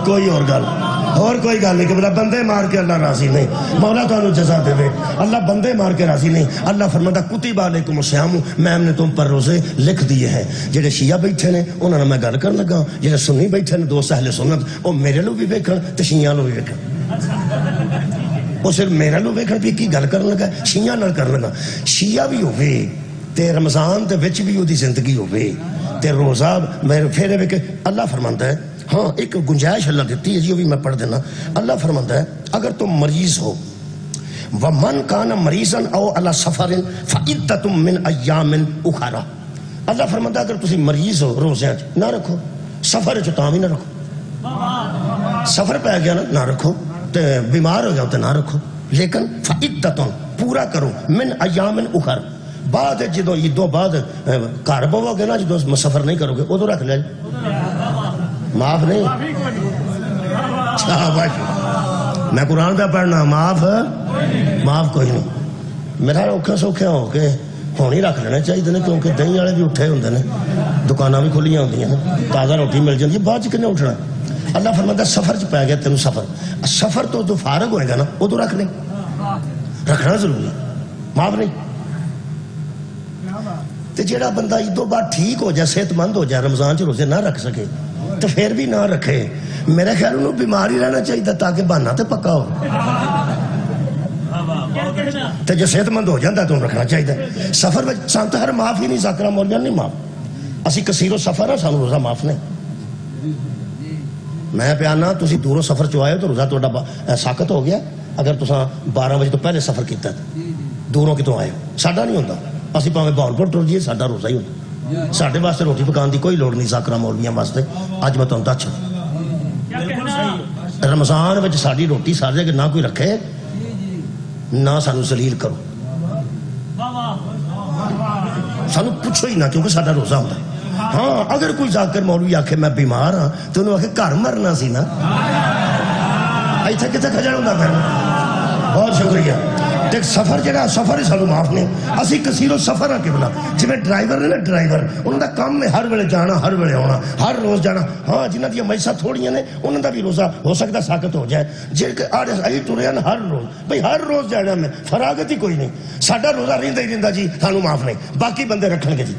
کوئی اور گل اور کوئی گل نہیں کہ بلا بندے مار کے اللہ راضی نہیں، مولا تانوں جزا دے، اللہ بندے مار کے راضی نہیں۔ اللہ فرماتا کتب علیکم الصیام، میں نے تم پر روزے لکھ دیے ہیں۔ جڑے شیعہ بیٹھے نے انہاں میں گل کرن لگا، جڑے سنی بیٹھے نے دوست اہل سنت، وہ میرے لو بھی ویکھن تے شیعہ لو بھی ویکھن۔ وہ صرف میرے لو ویکھن بھی کی گل کرن لگا، شیعہ نال کرن لگا۔ شیعہ بھی ہوے تے رمضان دے وچ بھی دی زندگی ہوے تے روزہ میں پھر ویکھ اللہ فرماندا ہے، ہاں ایک گنجائش اللہ دیتی ہے جی، وہ بھی میں پڑھ دینا۔ اللہ فرماندا ہے اگر تم مریض ہو، وَمَنْ كَانَ مَرِيضًا أَوْ عَلَى سَفَرٍ فَعِدَّةٌ مِّنْ أَيَّامٍ أُخَرَ۔ اللہ فرماندا ہے اگر تسی مریض ہو روزے نہ رکھو، سفر چ تاں بھی نہ رکھو، سفر پہ گیا نا نہ رکھو، تے بیمار ہو جاؤ تے نہ رکھو، لیکن فَعِدَّةٌ پورا کرو مِّنْ أَيَّامٍ أُخَرَ۔ بعد جدو عیدوں بعد گھر بہو گے نا، جدو سفر نہیں کرو گے ادو رکھ لیا معاف نہیں۔ میں قرآن پہ پڑھنا، معاف کوئی نہیں۔ میرا اوکھے سوکھے ہو کے ہوں ہی رکھ لینے چاہیے نے، کیونکہ دہی والے بھی اٹھے ہوتے ہیں، دکانیں بھی کھلیاں ہوتی ہیں، تازہ روٹی مل جاتی ہے، بعد چ کنے اٹھنا۔ اللہ فرماتا سفر چ پی گیا تینوں، سفر تو جو فارغ ہوئے گا نا ادو رکھ لیں، رکھنا ضروری، معاف نہیں۔ تے جیڑا بندہ عیدوں بعد ٹھیک ہو جائے، صحت مند ہو جائے، رمضان چ روزے نہ رکھ سکے تو پھر بھی نہ رکھے۔ میرے خیال انہوں بیمار ہی رہنا چاہیے تاکہ بہانا تے پکا ہو، تے جو صحت مند ہو جاتا تو رکھنا چاہیے۔ سفر میں سانتا ہر معاف ہی نہیں، ذاکرہ مولویہ نہیں معاف، اسی کثیر و سفر ہے، سانو روزہ معاف نہیں۔ میں پیانا تسی دوروں سفر چ آئے ہو تو روزہ تہاڈا ساقط ہو گیا اگر تساں 12 بجے تو پہلے سفر کیتا ہے، دوروں کتوں آئے ہو، ساڈا نہیں ہوتا، اسی پاویں بہاولپور ٹر جائیے ساڈا روزہ ہی ہوتا، ساڈے واسطے روٹی پکان دی کوئی لوڑ نہیں ذاکرہ مولویاں واسطے۔ اج میں تانوں دس رمضان وچ ساڈی روٹی سارے کہ نہ کوئی رکھے نہ سانو ذلیل کرو، سانو پوچھو ہی نہ، کیونکہ ساڈا روزہ ہوتا ہے۔ ہاں اگر کوئی ذاکر مولوی آکھے میں بیمار ہاں تو انہوں آکھے گھر مرنا سی نا، ایتھے کتے کھجڑ ہوندا پھر۔ بہت شکریہ۔ دیکھ سفر جڑا سفر ہی سانو معاف نہیں، اسی کثیر و سفر کے بلا جی ڈرائیور نے نا، ڈرائیور انہوں دا کام ہے ہر ویلے جانا، ہر ویلے آنا، ہر روز جانا۔ ہاں جنہ دیا میسا تھوڑیاں نے انہوں دا بھی روزہ ہو سکتا ساقط ہو جائے، جی آڑے آئی ٹرے ہیں ہر روز، بھئی ہر روز جانا میں فراغت ہی کوئی نہیں، ساڈا روزہ رہندا ہی رہندا جی، سانو معاف نہیں، باقی بندے رکھن گے جی۔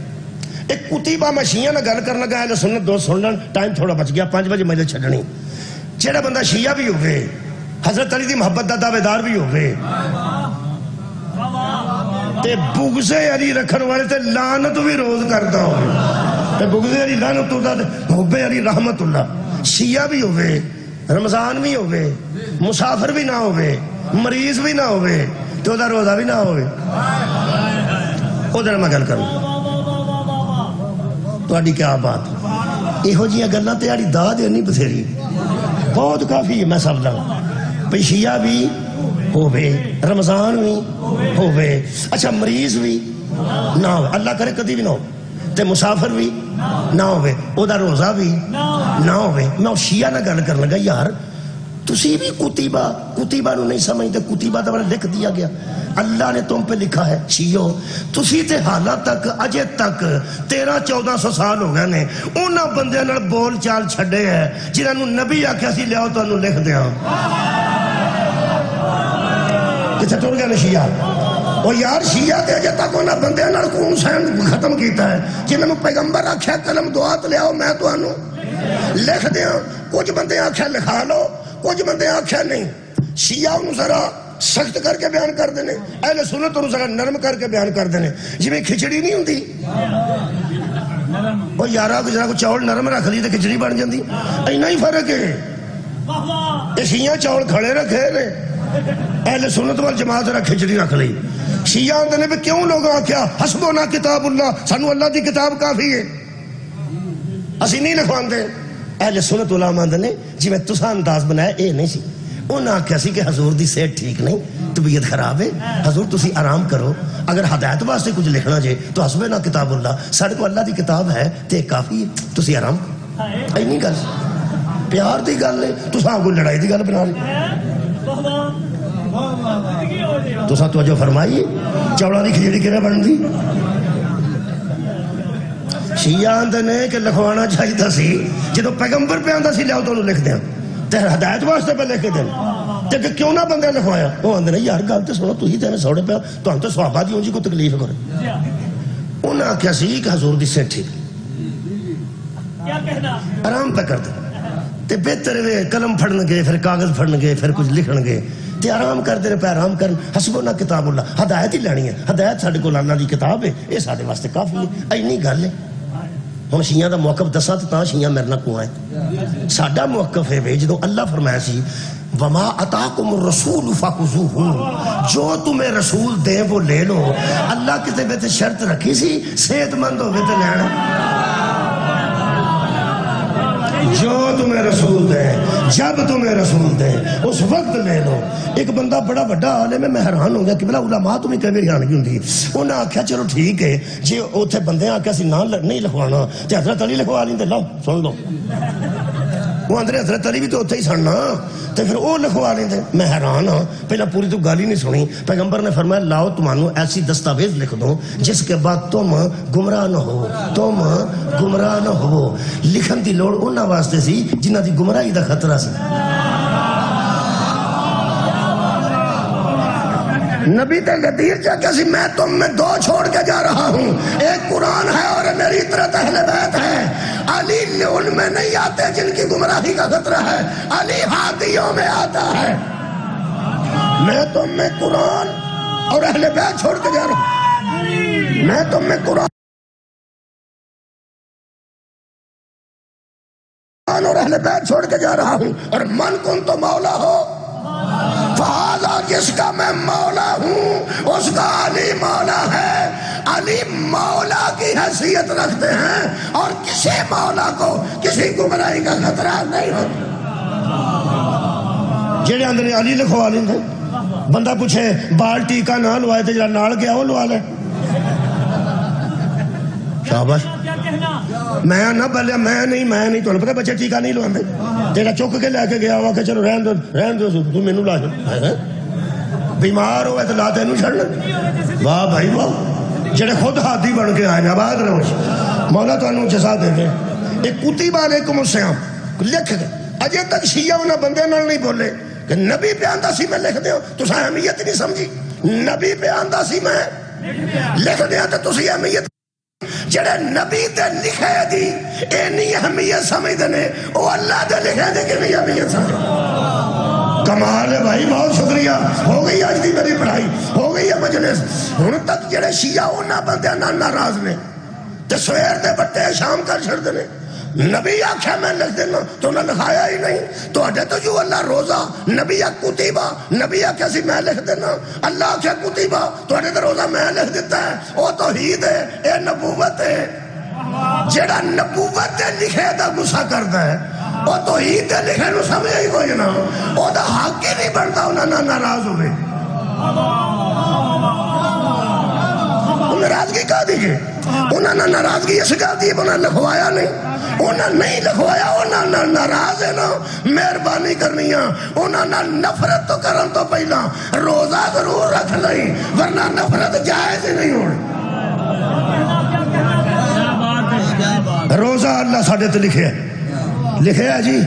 ایک کتیبہ میں شیعہ نہ گل کرن لگا ہے، سنت دوست سن لن، ٹائم تھوڑا بچ گیا، 5 بجے مجھے چھڈنی۔ جیڑا بندہ شیعہ بھی ہوئے، حضرت علی دی محبت دا دعوے دار بھی ہوئے، تے بغض علی رکھن والے تے لعنت بھی روز کرتا ہو، تے بغض علی لعنت اللہ، حب علی رحمت اللہ۔ شیعہ بھی ہوئے، رمضان بھی ہوئے، مسافر بھی نہ ہوئے، مریض بھی نہ ہوئے، تو دا روزہ بھی نہ ہوئے، او دن میں گل کروں تہاڈی کیا بات۔ یہو جیاں گلاں تے آڑی داد نہیں بتھیری، بہت کافی ہے۔ میں سب دا بھئی شیعہ بھی ہوئے، رمضان بھی ہوئے، اچھا مریض بھی نہ ہو، اللہ کرے کدی بھی نہ ہو، تے مسافر بھی نہ ہوئے، او دا روزہ بھی نہ ہوئے۔ میں شیعہ نہ گل کر لگا یار تسی بھی کتیبہ نو نہیں سمجھتے، کتیبہ تو لکھ دیا گیا، اللہ نے تم پہ لکھا ہے شیعو، تسی تے حالات تک اجے تک 1300-1400 سال ہو گئے نے انہاں بندیاں نال بول چال چھڈے ہے جنہاں نو نبی آکھیا سی لیاؤ تانوں لکھ دیاں، کتنے ٹر گئے نے شیعہ؟ وہ یار شیعہ تے اجے تک انہاں بندیاں نال خون سین ختم کیتا ہے جنہاں نو پیغمبر آکھیا قلم دعات لیاؤ میں تانوں لکھ دیاں، کچھ بندے آکھیا لکھا لو، کچھ بندے آکھیا نہیں۔ شیعہ انہوں ذرا سخت کر کے بیان کر دینے، اہل سنت انہوں ذرا نرم کر کے بیان کر دینے، جی میں کھچڑی نہیں ہوندی، وہ یارہ کو ذرا کو چاول نرم رکھ لی تو کھچڑی بن جاندی، اینا ہی فرق ہے۔ یہ شیعہ چاول کھڑے رکھے نے، اہل سنت والجماعت ذرا کھچڑی رکھ لی۔ شیعہ ہوندے نے بھی کیوں لوگوں آکھیا حسبنا کتاب اللہ، سانو اللہ دی کتاب کافی ہے، اسی نہیں لکھواندے۔ اہل سنت علماء نے جی میں تساں انداز بنایا اے نہیں سی، انہاں آکھیا سی کہ حضور دی صحت ٹھیک نہیں، طبیعت خراب ہے، حضور تسی آرام کرو، اگر ہدایت واسطے کچھ لکھنا جے تو حسبنا کتاب اللہ، ساڈے کو اللہ دی کتاب ہے تے کافی ہے، تسی آرام کرو۔ اینی گل پیار دی گل ہے، تساں کوئی لڑائی دی گل بنا لی۔ تساں توجہ فرمائی چوڑا دی کھچڑی کیویں بندی؟ شیعہ آندے نے کہ لکھوانا چاہیے سی، جدو پیغمبر پہ آندا سی لیاؤ تو لکھ دیاں، تے ہدایت واسطے پہ لکھ کے دین تے کہ کیوں نہ بندے لکھوایا؟ وہ آندے نہیں یار گل تے سنو تسی تے سوڑے پہ تہن تے صحابہ دی اونجی کو تکلیف کرے. انہاں آکھیا سی کہ حضور دی سیٹھی آرام پہ کر دے تے بہتر ہے قلم پھڑن گے پھر کاغذ پھڑن گے پھر کچھ لکھن گے تے آرام کر دے پہ آرام کرن. حسبنا کتاب اللہ ہدایت ہی لینی ہے. ہدایت ساڈے کول اللہ دی کتاب ہے یہ ساڈے واسطے کافی ہے. اینی گل ہے. ہن شیعہ دا موقف دساں تے تاں شیعہ میرے نال کو ہے. ساڈا موقف ہے جدوں اللہ فرمایا سی وما اتاکم الرسول فخذوہ جو تمہیں رسول دے وہ لے لو. اللہ کتے بے تے شرط رکھی سی صحت مند ہوے تے لینا. جو تمہیں رسول دے جب تمہیں رسول دے اس وقت لے لو. ایک بندہ بڑا بڑا عالم ہے میں حیران ہو گیا کہ بلا علماء تمہیں کیویں حیرانگی ہوندی ہے. انہاں آکھیا چلو ٹھیک ہے جی اوتھے بندے آکھیا سی نام نہیں لکھوانا تے حضرت علی لکھوا لیندے. لو سن لو وہ اندر حضرت علی بھی تو اتنے ہی سننا تو پھر وہ لکھوا لیں دے. میں حیران ہاں پہلے پوری تو گل ہی نہیں سنی. پیغمبر نے فرمایا لاؤ تمہانوں ایسی دستاویز لکھ دو جس کے بعد تم گمراہ نہ ہو. تم گمراہ نہ ہو. لکھن دی لوڑ انہاں واسطے سی جنہ دی گمراہی دا خطرہ سی. نبی تے غدیر چاہتا سی میں تم میں دو چھوڑ کے جا رہا ہوں. ایک قرآن ہے اور میری اطرت اہل بیت ہے. علی ان میں نہیں آتے جن کی گمراہی کا خطرہ ہے. علی ہادیوں میں آتا ہے. میں تم میں قرآن اور اہل بیت چھوڑ کے جا رہا ہوں. میں تم میں قرآن اور اہل بیت چھوڑ کے جا رہا ہوں. اور من کن تو مولا ہو فہذا جس کا میں مولا ہوں اس کا علی مولا ہے. علی مولا کی حیثیت رکھتے ہیں اور کسی مولا کو کسی گمراہی کا خطرہ نہیں ہوتا. جڑے اندر علی لکھوا لیں گے. بندہ پوچھے بال ٹیکا نہ لوائے تو جڑا نال گیا وہ لوا لے. شاباش. میں نہ بلیا میں نہیں تو پتہ بچے ٹیکا نہیں لواندے. جڑا چک کے لے کے گیا ہوا کہ چلو رہن دو تو مینوں لا دے. بیمار ہوئے تو لا تینوں چھڑنا. واہ بھائی واہ. جڑے خود ہادی بن کے آئے آباد رہو. مولا تانوں جزا دے دے. ایک کتب علیکم الصیام لکھ دے. اجے تک شیعہ انہاں بندے نال نہیں بولے کہ نبی پہ آندا سی میں لکھ دیو. تساں اہمیت نہیں سمجھی. نبی پہ آندا سی میں لکھ دیاں تے تسی اہمیت جڑے نبی تے لکھے دی اینی اہمیت سمجھدے نے او اللہ دے لکھے دی کیویں اہمیت سمجھ. کمال ہے بھائی. بہت شکریہ. ہو گئی آج دی میری پڑھائی ہو گئی ہے مجلس. ہن تک جڑے شیعہ انہاں بندیاں نال ناراض نے تے سویر دے بٹے شام کر چھڑدے نے. نبی آکھیا میں لکھ دینا تو انہیں لکھایا ہی نہیں. تو اڈے تو جو اللہ روزہ نبی کتیبہ نبی آکھیا سی میں لکھ دینا. اللہ آکھیا کتیبہ تو اڈے تو روزہ میں لکھ دیتا ہے. وہ توحید ہے اے نبوت ہے. جڑا نبوت دے لکھے دا غصہ کردا ہے وہ توحید دے لکھے نو سمجھے ہی کوئی نہ. وہ دا حق ہی نہیں بنتا انہاں نہ ناراض ہوئے. ناراضگی کہا دیجئے. انہاں نے ناراضگی اس کا دی انہاں لکھوایا نہیں. انہاں نہیں لکھوایا انہاں ناراض ہے نا. مہربانی کرنی ہے انہاں نفرت تو کرن تو پہلا روزہ ضرور رکھ لئی ورنہ نفرت جائز ہی نہیں ہونی. روزہ اللہ ساڈے تے لکھے ہے. لکھے ہے جی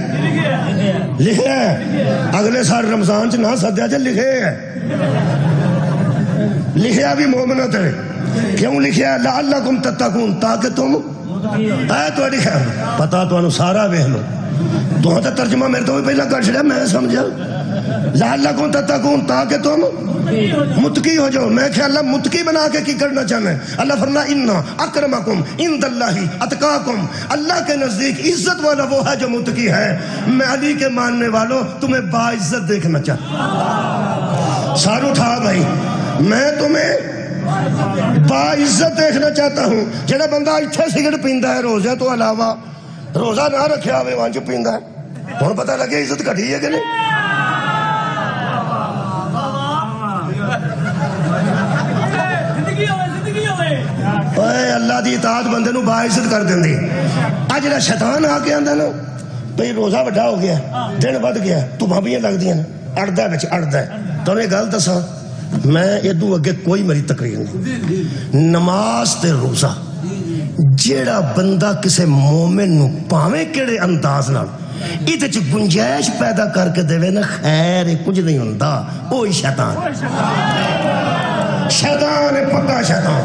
لکھے ہے. اگلے سال رمضان چ نہ سدیا جی لکھے ہے. لکھیا بھی مومنت ہے. کیوں لکھیا لعلکم تتقون تاکہ تم ہے تو لکھا پتا تو سارا ویکھ لو. تو تے ترجمہ میرے تو بھی پہلا کر چھڑیا میں سمجھا. لعلکم تتقون تاکہ تم متقی ہو جاؤ. میں کہ اللہ متقی بنا کے کی کرنا چاہنا ہے. اللہ فرمایا ان اکرمکم عند اللہ اتقاکم. اللہ کے نزدیک عزت والا وہ ہے جو متقی ہے. میں علی کے ماننے والوں تمہیں باعزت دیکھنا چاہتا. سار اٹھا بھائی. میں تمہیں باعزت دیکھنا چاہتا ہوں. جڑا بندہ اتھے سگرٹ پیندا ہے روزے تو علاوہ روزہ نہ رکھیا ہوئے وہاں چ پیندا ہے. ہن پتہ لگے عزت گھٹی ہے کہ نہیں. اے اللہ دی اطاعت بندے نو باعزت کر دیندی. آ جڑا شیطان آ کے آندا نا بھئی روزہ بڑا ہو گیا دن ود گیا تو بھابیاں لگدیاں نے اڑدا وچ اڑدا ہے. تو یہ گل دساں میں ادو اگے کوئی میری تقریر نہیں. نماز تے روزہ جیڑا بندہ کسے مومن نو پاویں کیڑے انداز نال یہ گنجائش پیدا کر کے دے نا خیر کچھ نہیں ہوتا، وہی شیطان شیطان ہے، پکا شیطان۔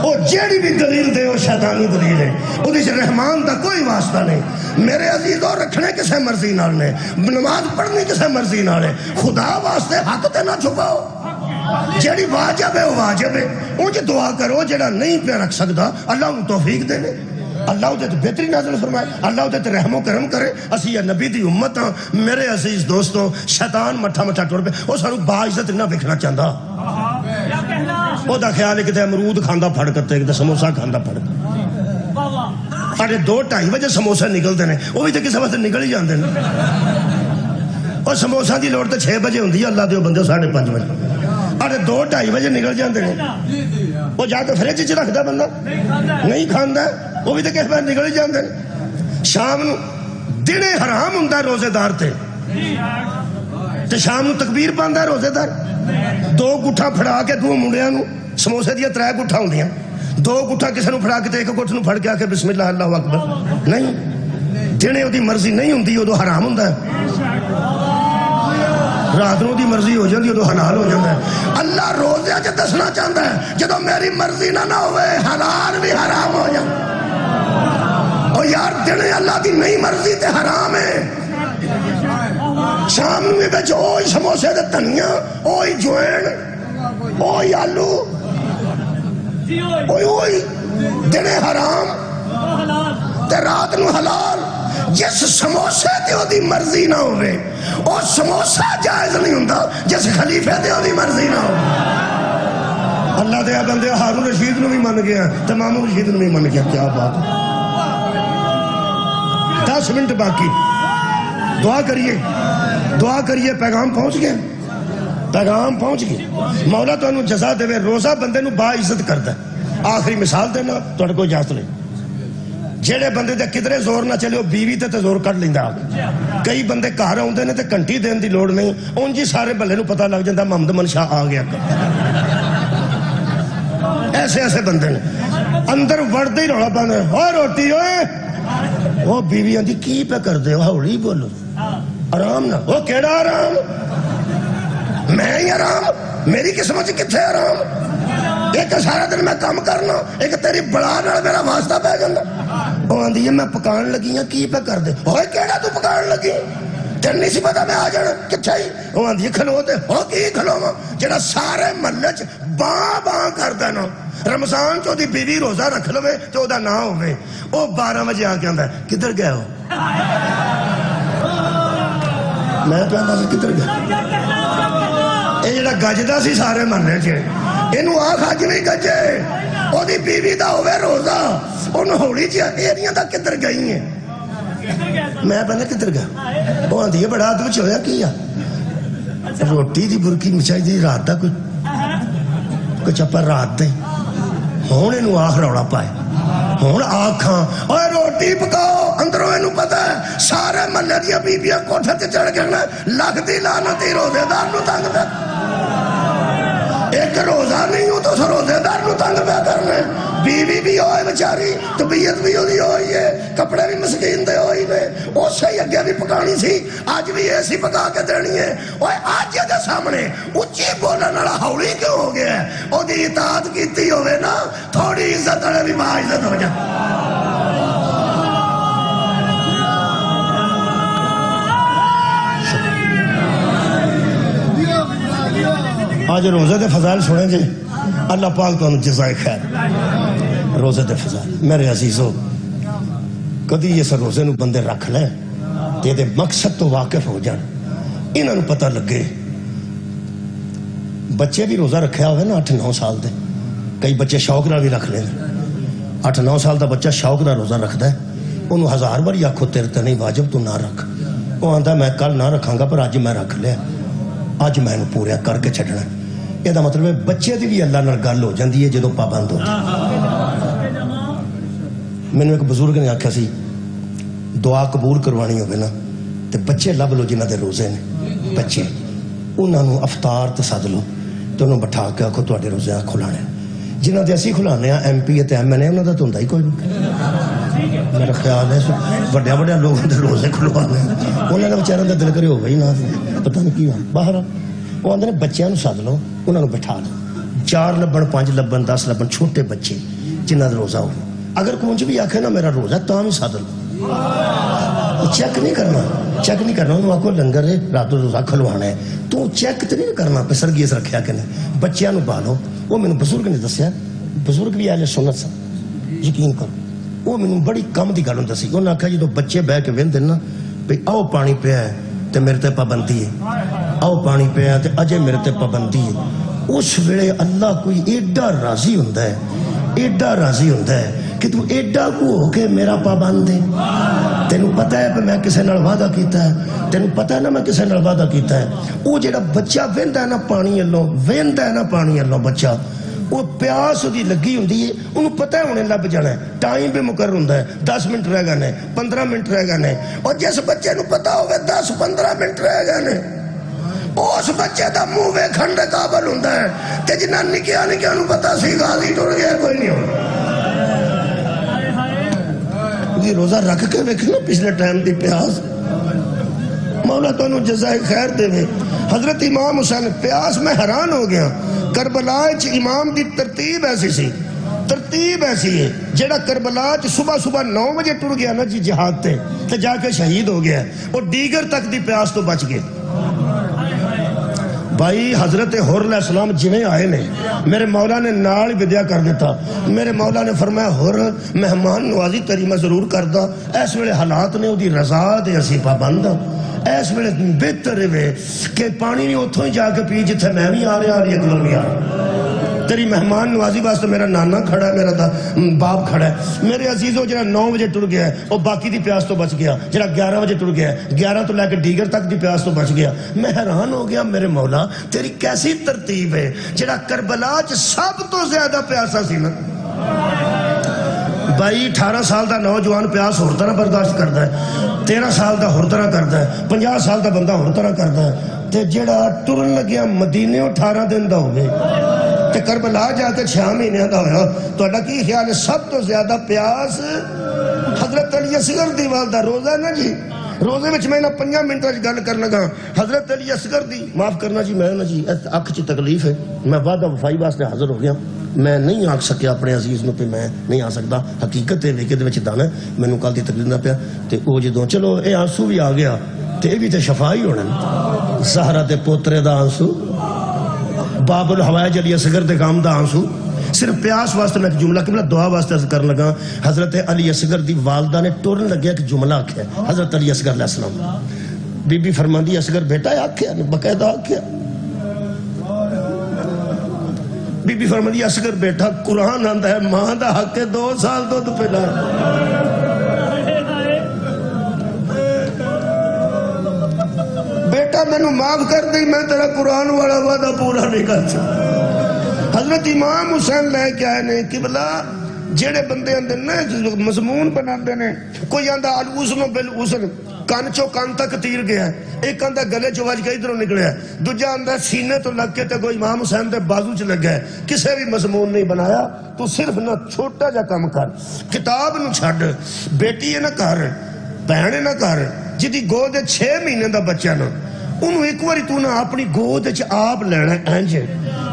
وہ جیڑی بھی دلیل دے وہ شیطانی دلیل ہے، وہ رحمان دا کوئی واسطہ نہیں۔ میرے عزیزوں رکھنے کسے مرضی نال نے، نماز پڑھنی کسے مرضی نال ہے، خدا واسطے حق تے نہ چھپاؤ۔ جیڑی واجب ہے وہ واجب ہے، اونج دعا کرو۔ جیڑا نہیں پہ رکھ سکتا اللہ انہوں توفیق دے لے، اللہ ادھے تو بہتری نازل فرمائے، اللہ ادھے تو رحم و کرم کرے۔ اسی یا نبی دی امت ہاں۔ میرے عزیز دوستوں، شیطان مٹھا مٹھا ٹر پہ، وہ سانو باعزت نہ ویکھنا چاہتا۔ وہ دا خیال ہے کہ امرود کھاندہ پھڑ کرتے، کہ سموسہ کھاندہ پھڑ کرتے۔ اڑے 2-2:30 بجے سموسے نکلتے ہیں، وہ بھی تو کسی وقت نکل ہی جاندے ہیں۔ اور سموسہ دی لوڑ تو 6 بجے ہوندی ہے، اللہ دیو بندے 5:30 بجے۔ اڑے 2-2:30 بجے نکل جاندے ہیں، وہ جا کے فریج چ رکھدا بندہ نہیں کھاندا، وہ بھی تو کس بار نکل ہی جاندے ہیں۔ شام نو دنے حرام ہوندا ہے روزے دار تے شام نو تکبیر پاندا ہے روزے دار۔ 2 گٹھا پھڑا کے 2 منڈیاں نو، سموسے دیا 3 گٹھا ہوندیاں، 2 گٹھا کسی نو پھڑا کے تے 1 گٹھ نو پھڑ کے آ کے بسم اللہ اللہ اکبر نہیں۔ جنے دی مرضی نہیں ہوندی ادو حرام ہوندا ہے، رات نو دی مرضی ہو جاندی ادو حلال ہو جاتا ہے۔ اللہ روزے چ دسنا چاہتا ہے جدو میری مرضی نہ ہوئے حلال بھی حرام ہو جائے۔ اور یار جنے اللہ دی نہیں مرضی تے حرام ہے۔ شام میں بچ اوہی سموسے دے دھنیا، اوہی جوین، اوہی آلو، اوہی دنے حرام تے رات نو حلال۔ جس سموسے تے او دی مرضی نہ ہوئے او سموسہ جائز نہیں ہوندہ، جس خلیفے تے او دی مرضی نہ ہوئے۔ اللہ دے بندے ہارون رشید نو بھی من گیا، تمام رشید نو بھی من گیا۔ کیا بات ہے، 10 منٹ باقی، دعا کریے دعا کریے۔ پیغام پہنچ گیا، پیغام پہنچ گیا۔ مولا تو انہوں جزا دے وے، روزہ بندے نو با عزت کرتا ہے۔ آخری مثال دینا تو اٹھ کو اجازت لے، جیڑے بندے دے کدرے زور نہ چلے وہ بیوی تے زور کر لیندہ۔ کئی بندے گھر آوندے نے تے گھنٹی دین دی لوڑ نہیں، ان جی سارے بلے نو پتہ لگ جاندہ محمد من شاہ آ گیا۔ ایسے ایسے بندے نے اندر وردے ہی روڑا پاندے، اور روٹی ہوئے وہ بیوی آندھی کی پہ کر دے، ہوڑی بولو آرام نہ۔ وہ کیڑا آرام؟ میں ہی آرام؟ میری قسمت کتھے آرام؟ ایک سارا دن میں کام کرنا، ایک تیری بڑا نال میرا واسطہ پہ جاندہ۔ وہ آندھی ہے میں پکان لگی ہیں، کی پہ کر دے۔ ہوئے کیڑا تو پکان لگی؟ تین نہیں سی پتا میں آ جانا کچھ ہی۔ وہ آندھی ہے کھلو دے، ہو کی کھلو ماں جڑا سارے محلے باں باں کر دینا۔ رمضان چو دی بیوی روزہ رکھ لوے تو دا نہ ہوئے، وہ 12 بجے آ کے آندہ ہے کدھر گئے ہو؟ میں کہنا سی کدھر گئے؟ یہ جڑا گجدہ سی سارے محلے چھے، انہوں آخ آج نہیں گجے، وہ دی بیوی دا ہوئے روزہ، انہوں ہوڑی چھے ایریاں دا کدھر گئی ہیں۔ میں پہنے کدھر گیا؟ وہ آندھی ہے بڑا آدم چویا کیا روٹی دی برکی مچائی دی رات دا کچھ اپر رات دے ہون انہوں آخ روڑا پائے، ہون آکھاں اوہ روٹی پکاؤ۔ اندروں انہوں پتہ ہے سارے ملے دیا بی بیا کوٹھے تے چڑھ گئے لکھ دی لانتی روزے دار نو تنگ پہ۔ ایک روزہ نہیں ہوں تو اس روزے دار نو تنگ پہ کرنے۔ بیوی بھی ہوئے بچاری، طبیعت بھی ہوئی ہے، کپڑے بھی مسکین دے ہوئی نے، اس سے ہی اگے بھی پکانی سی، آج بھی ایسی پکا کے دینی ہے۔ اوہ آج یہ دے سامنے اچھی بولن والا ہولی کیوں ہو گیا ہے؟ او دی اطاعت کیتی ہوئے نا، تھوڑی عزت ہے بھی ماں عزت ہو جائے۔ آج روزے دے فضائل سنیں جی، اللہ پاک تو انہوں جزائے خیر۔ روزے دے فضائل میرے عزیزو، کدی یہ سر روزے نو بندے رکھ لیں تے دے مقصد تو واقف ہو جان، انہوں نے پتہ لگے۔ بچے بھی روزہ رکھیا ہوئے نا 8-9 سال دے، کئی بچے شوق نہ بھی رکھ لیں۔ 8-9 سال دا بچہ شوق نہ روزہ رکھ دے، انہوں 1000 بار آکھو تیرے تے نہیں واجب تو نہ رکھ، وہ آندہ میں کل نہ رکھاں گا پر آج میں رکھ لیا، آج میں نے پوریا کر کے چھڑنا۔ یہ دا مطلب ہے بچے دی بھی اللہ نال گل ہو جاندی ہے جدوں پابند ہوتا۔ میں نے ایک بزرگ نے آکھا سی دعا قبول کروانی ہوگی نا تے بچے لب لو جنہ دے روزے نے، بچے انہوں نے افطار تے سد لو تو انہوں بٹھا کے آکھو تواڈے روزے کھلانے، جنہ دے اسی کھلانے ہیں ایم پی تے ایم این اے انہوں دا تو ہوندا ہی کوئی نہیں۔ میرا خیال ہے وڈیا وڈیا لوگوں کے روزے کھلوانے انہوں نے بچاروں کا دل کرے ہو گئی نہ پتہ نہیں کی باہر وہ آدھے بچیاں سد لو انہوں نے بٹھا لو 4 لبن 5 لبن 10 لبن چھوٹے بچے جنہ کا روزہ ہو اگر کونج بھی آخے نا میرا روزہ تو بھی سد لو چیک نہیں کرنا انہوں آخو لنگر ہے رات روزہ کھلوانا ہے تو چیک تو نہیں کرنا پہ سرگیس رکھیا کہ نہیں بچیاں پالو وہ میں بزرگ نے دسیا بزرگ بھی اہل سنت سن یقین کرو وہ میں بڑی کم کی گل دسی انہوں نے آخیا جدو بچے بہ کے وہدے نا بھائی آؤ پانی پیا ہے تو میرے تے پابندی ہے آؤ پانی پیا ہے تو اجے میرے تے پابندی ہے اس ویلے اللہ کوئی ایڈا راضی ہوتا ہے کہ تو ایڈا کو ہو کے میرا پابند ہے تینوں پتہ ہے کہ میں کسے نال وعدہ کیتا ہے تینوں پتہ ہے نا میں کسے نال وعدہ کیتا ہے وہ جڑا بچہ ویندا ہے نا پانی اللہ بچہ وہ پیاس دی لگی ہوندی ہے انہوں پتہ ہے انہیں لب جانا ہے ٹائم بھی مقرر ہوندا ہے 10 منٹ رہ گئے 15 منٹ رہ گئے اور جس بچے نو پتہ ہوگا 10-15 منٹ رہ گئے اس بچے دا منہ ویکھن دے قابل ہوندا ہے تے جنہ نکیا نو پتہ سی غازی ٹر گیا کوئی نہیں ہونا جی روزہ رکھ کے ویکھنا پچھلے ٹائم دی پیاس مولا تو انہوں جزائے خیر دے وے حضرت امام حسین پیاس میں حیران ہو گیا کربلا امام دی ترتیب ایسی ہے جیڑا کربلا صبح 9 بجے ٹر گیا نا جی جہاد تے جا کے شہید ہو گیا اور دیگر تک دی پیاس تو بچ گئے بھائی حضرت حر علیہ السلام جنہیں آئے نے میرے مولا نے نال بدیا کر دیتا میرے مولا نے فرمایا حر مہمان نوازی تیری میں ضرور کردا اس ویلے حالات نے دی رضا دے اسی پابند اس ویلے بہتر ہے کہ پانی نہیں اتھوں ہی جا کے پی جتھے میں بھی آ رہا اکبر بھی آ رہا تیری مہمان نوازی واسطے میرا نانا کھڑا ہے میرا باپ کھڑا ہے میرے عزیزوں جڑا 9 بجے ٹر گیا ہے اور باقی دی پیاس تو بچ گیا جڑا 11 بجے ٹر گیا ہے 11 تو لے کے دیگر تک دی پیاس تو بچ گیا میں حیران ہو گیا میرے مولا تیری کیسی ترتیب ہے جڑا کربلا سب تو زیادہ پیاسا سی نا بھائی 18 سال دا نوجوان پیاس ہور طرح برداشت کرتا ہے 13 سال دا ہور طرح کرتا ہے 50 سال دا بندہ ہور طرح کرتا ہے تے جڑا ٹرن لگیا مدینے 18 دن دا ہوئے تے کربلا جا کے 6 مہینے دا ہویا تو اڈا کی خیال ہے سب تو زیادہ پیاس حضرت علی اصغر دی والدہ روزہ نا جی روزے میں میں 5 منٹ گل کر لگا حضرت علی اصغر دی معاف کرنا جی میں نا جی اکھ چی تکلیف ہے میں وعدہ وفائی واسطے حاضر ہو گیا میں نہیں آکھ سکیا اپنے عزیز نو پہ میں نہیں آ سکتا حقیقت ہے ویکے دے وچ دانا ہے میں نو کل دی تکلیف نہ پیا تے او جدوں چلو اے آنسو بھی آ گیا تے اے بھی تے شفا ہی ہونا زہرا دے پوترے دا آنسو باب الحوائج علی اصغر دے کام دا آنسو صرف پیاس واسطے میں ایک جملہ قبلہ دعا واسطے کر لگا حضرت علی اصغر دی والدہ نے ٹورن لگیا ایک جملہ آکھیا حضرت علی اصغر علیہ السلام بی بی فرماندی اصغر بیٹا ہے آکھیا بقیدہ آکھیا بی بی فرماندی اصغر بیٹا قرآن آندہ ہے ماں دا حق ہے 2 سال تو پہلا بیٹا میں نو معاف کر دی میں تیرا قرآن والا وعدہ پورا نہیں کر سکتا حضرت امام حسین لے کے آئے نے قبلہ جیڑے بندے اندر نا مضمون بنا دے نے کوئی آندہ الوزن بالوزن کان چو کان تک تیر گیا ہے ایک آندہ گلے چو واج کے ادھروں نکلے ہے دوجہ آندہ سینے تو لگ کے تے کوئی امام حسین دے بازو چ لگ گئے کسے بھی مضمون نہیں بنایا تو صرف نہ چھوٹا جا کام کر کتاب نو چھڑ بیٹی ہے نہ کر بہن نہ کر جدی گود 6 مہینے دا بچہ نا انہوں ایک واری تو نہ اپنی گود آپ لینا ہے انجے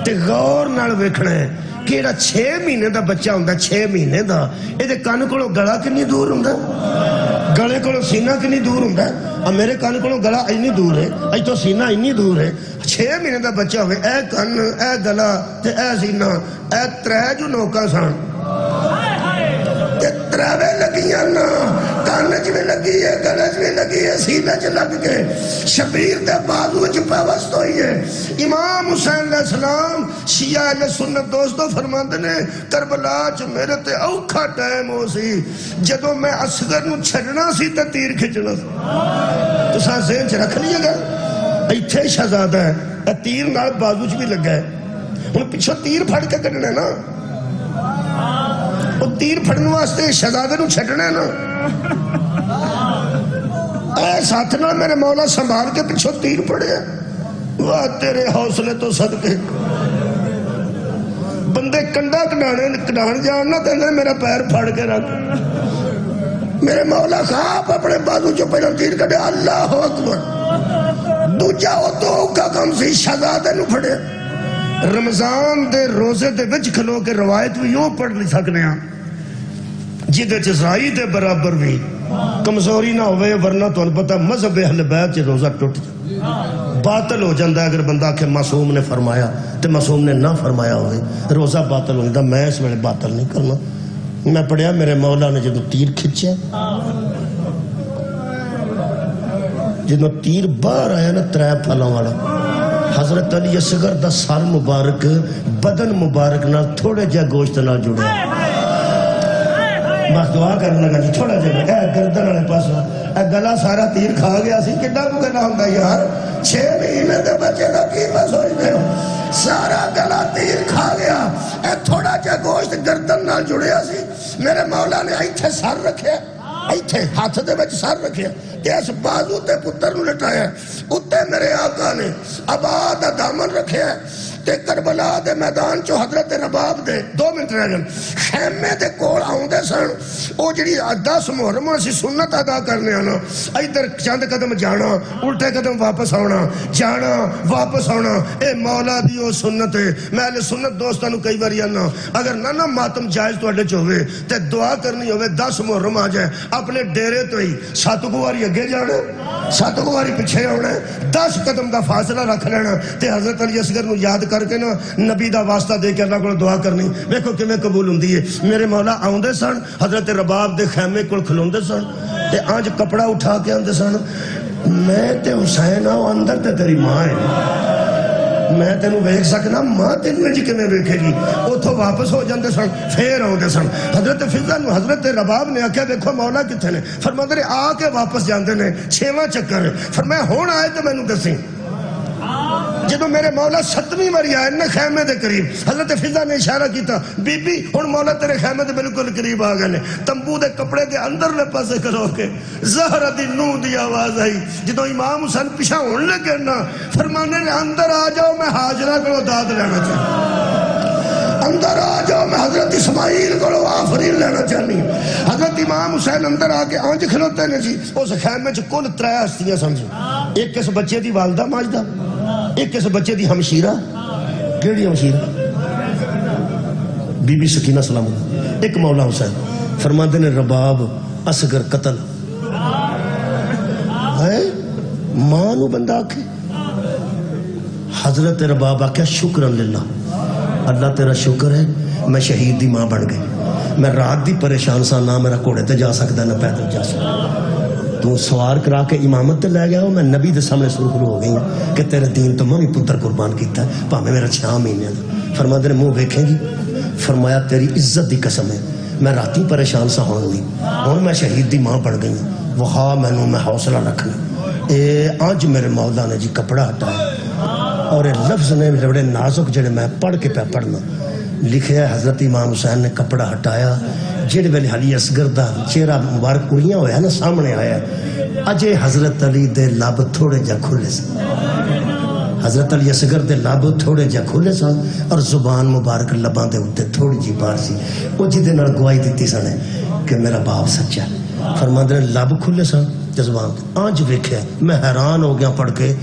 تے غور نال ویکھنا ہے کہ ایڈا 6 مہینے دا بچہ ہوندہ 6 مہینے دا ایدے کان کولو گلا کنی دور ہوندہ گلے کولو سینہ کنی دور ہوندہ اب میرے کان کولو گلا اینی دور ہے اج تو سینہ اینی دور ہے 6 مہینے دا بچہ ہوئے اے کان اے گلا تے اے سینہ اے 3 جو نوکا سان تے 3 لگیاں نا کانج میں لگی ہے گلج میں لگی ہے سینج لگ کے شبیر دے بازو چ پیوست ہوئی ہے امام حسین علیہ السلام شیعہ اہل سنت دوستو فرماندے نے کربلا چ میرے تے اوکھا ٹائم ہو سی جدوں میں اصغر نو چھڑنا سی تے تیر کھچنا سی تو سا ذہن چ رکھ لیے گا ایتھے شہزادہ ہے اے تیر نال بازو چ بھی لگا ہے ہن پیچھے تیر پھڑ کے کڈنا نا وہ تیر پھڑنے واسطے شہزادے نو چھڑنا ہے نا اے ساتھنا میرے مولا سنبھال کے پیچھو تیر پڑے واہ تیرے حوصلے تو صدقے بندے کنڈا کڈان جاننا تے اندر میرا پیر پھڑ کے رکھ میرے مولا خواب اپنے بازو جو پہلے تیر کٹے اللہ اکبر دوجا وہ دو کا کم سی شہزادے نو پھڑے رمضان دے روزے دے وچ کھلو کے روایت بھی یوں پڑھ لی سکنے ہیں جدے چزائی دے برابر بھی کمزوری نہ ہوئے ورنہ تو پتہ مذہب اہل بیت چ روزہ ٹوٹ باطل ہو جاندہ ہے اگر بندہ کہ معصوم نے فرمایا تو معصوم نے نہ فرمایا ہوئے روزہ باطل ہو جاندہ میں اس ویلے باطل نہیں کرنا میں پڑھیا میرے مولا نے جدو تیر کھچیا جدو تیر باہر آیا نا ترے پھلوں والا حضرت علی اصغر دا سر مبارک بدن مبارک نہ تھوڑے جا گوشت نہ جڑے بس دعا کرنے لگا جی تھوڑا جا اے گردن والے پاس اے گلا سارا تیر کھا گیا سی کڈا کو گلا ہوندا یار 6 مہینے دے بچے دا کی میں سوچتے ہو سارا گلا تیر کھا گیا اے تھوڑا جا گوشت گردن نال جڑیا سی میرے مولا نے ایتھے سر رکھیا ایتھے ہاتھ دے وچ سر رکھیا کہ اس بازو تے پتر نو لٹایا اتے میرے آقا نے ابا دا دامن رکھیا تے کربلا دے میدان چو حضرت رباب دے 2 منٹ رہ گئے خیمے دے کول آؤں دے سن او جڑی 10 محرم اسی سنت ادا کرنے آنا ادھر چند قدم جانا الٹے قدم واپس آنا جانا واپس آنا اے مولا دی او سنت ہے میں اہل سنت دوستاں نو کئی باری آنا اگر نہ ماتم جائز تو اڈے چوہے تے دعا کرنی ہوئے 10 محرم آ جائے اپنے ڈیرے تو ہی 7 گواری اگے جانا 7 گواری پچھے آنا 10 قدم دا فاصلہ رکھ لینا تے حضرت علی اصغر نو یاد کر کے نا نبی دا واسطہ دے کے اللہ کو دعا کرنی دیکھو کہ میں قبول ہوں دیئے میرے مولا آؤں دے سن حضرت رباب دے خیمے کل کھلوں دے سن تے آنج کپڑا اٹھا کے آن دے سن میں تے حسین آؤں اندر تے تیری ماں ہے میں تے نو بیک سکنا ماں تے نو جی کے میں بیکھے گی وہ تو واپس ہو جاندے سن پھر آؤں دے سن حضرت فضل نو حضرت رباب نے آکھیا دیکھو مولا کتھے نے فرما دے آ کے واپس جاندے نے 6واں چکر فرمایا ہون آئے تو میں نو دسیں جدو میرے مولا 7ویں باری آئے نا خیمے دے قریب حضرت فضا نے اشارہ کیتا بی بی ہن مولا تیرے خیمے دے بالکل قریب آ گئے تمبو دے کپڑے دے اندر لے پاسے کرو کے زہرہ دی نو دی آواز آئی جدو امام حسین پیچھے ہون لگے نا فرمانے نے اندر آ جاؤ میں حاجرہ کو داد لینا چاہتا اندر آ جاؤ میں حضرت اسماعیل کو آفرین لینا چاہنی حضرت امام حسین اندر آ کے آنج کھلوتے نے جی اس خیمے چ کل 3 ہستیاں سمجھو ایک کس بچے دی والدہ ماجدہ ایک کس بچے دی ہمشیرہ کیڑی ہمشیرہ بی بی سکینہ سلام ایک مولا حسین فرماندے نے رباب اصغر قتل ہے ماں نو بندہ آکھے حضرت رباب آکھیا شکرن للہ اللہ تیرا شکر ہے میں شہید دی ماں بن گئی میں رات دی پریشان سا نہ میرا کوڑے تے جا سکتا نہ پیدل جا سکتا تو سوار کرا کے امامت تے لے گیا ہوں میں نبی دے سامنے سرخرو ہو گئی ہوں کہ تیرے دین تو میں بھی پتر قربان کیتا ہے پاہمیں میرا 6 مہینے فرما دے منہ دیکھیں گی فرمایا تیری عزت دی قسم ہے میں راتی پریشان سا ہوں گی اور میں شہید دی ماں پڑ گئی ہوں وہاں میں حوصلہ رکھنا اے آج میرے مولا نے جی کپڑا ہٹایا اور لفظ نے بڑے نازک جڑے میں پڑھ کے پڑھنا لکھے حضرت امام حسین نے کپڑا ہٹایا جڑے ویلے علی اصغر دا چہرہ مبارک کڑیاں ہویا نا سامنے آیا اجے حضرت علی دے لب تھوڑے جا کھولے سن حضرت علی اصغر دے لب تھوڑے جا کھولے سن اور زبان مبارک لباں دے ہوتے تھوڑی جی بار سی وہ جی دے نال گواہی دیتی سنے کہ میرا باپ سچا فرماندے نے لب کھولے سن زبان آج ویکھیا میں حیران ہو گیا پڑھ کے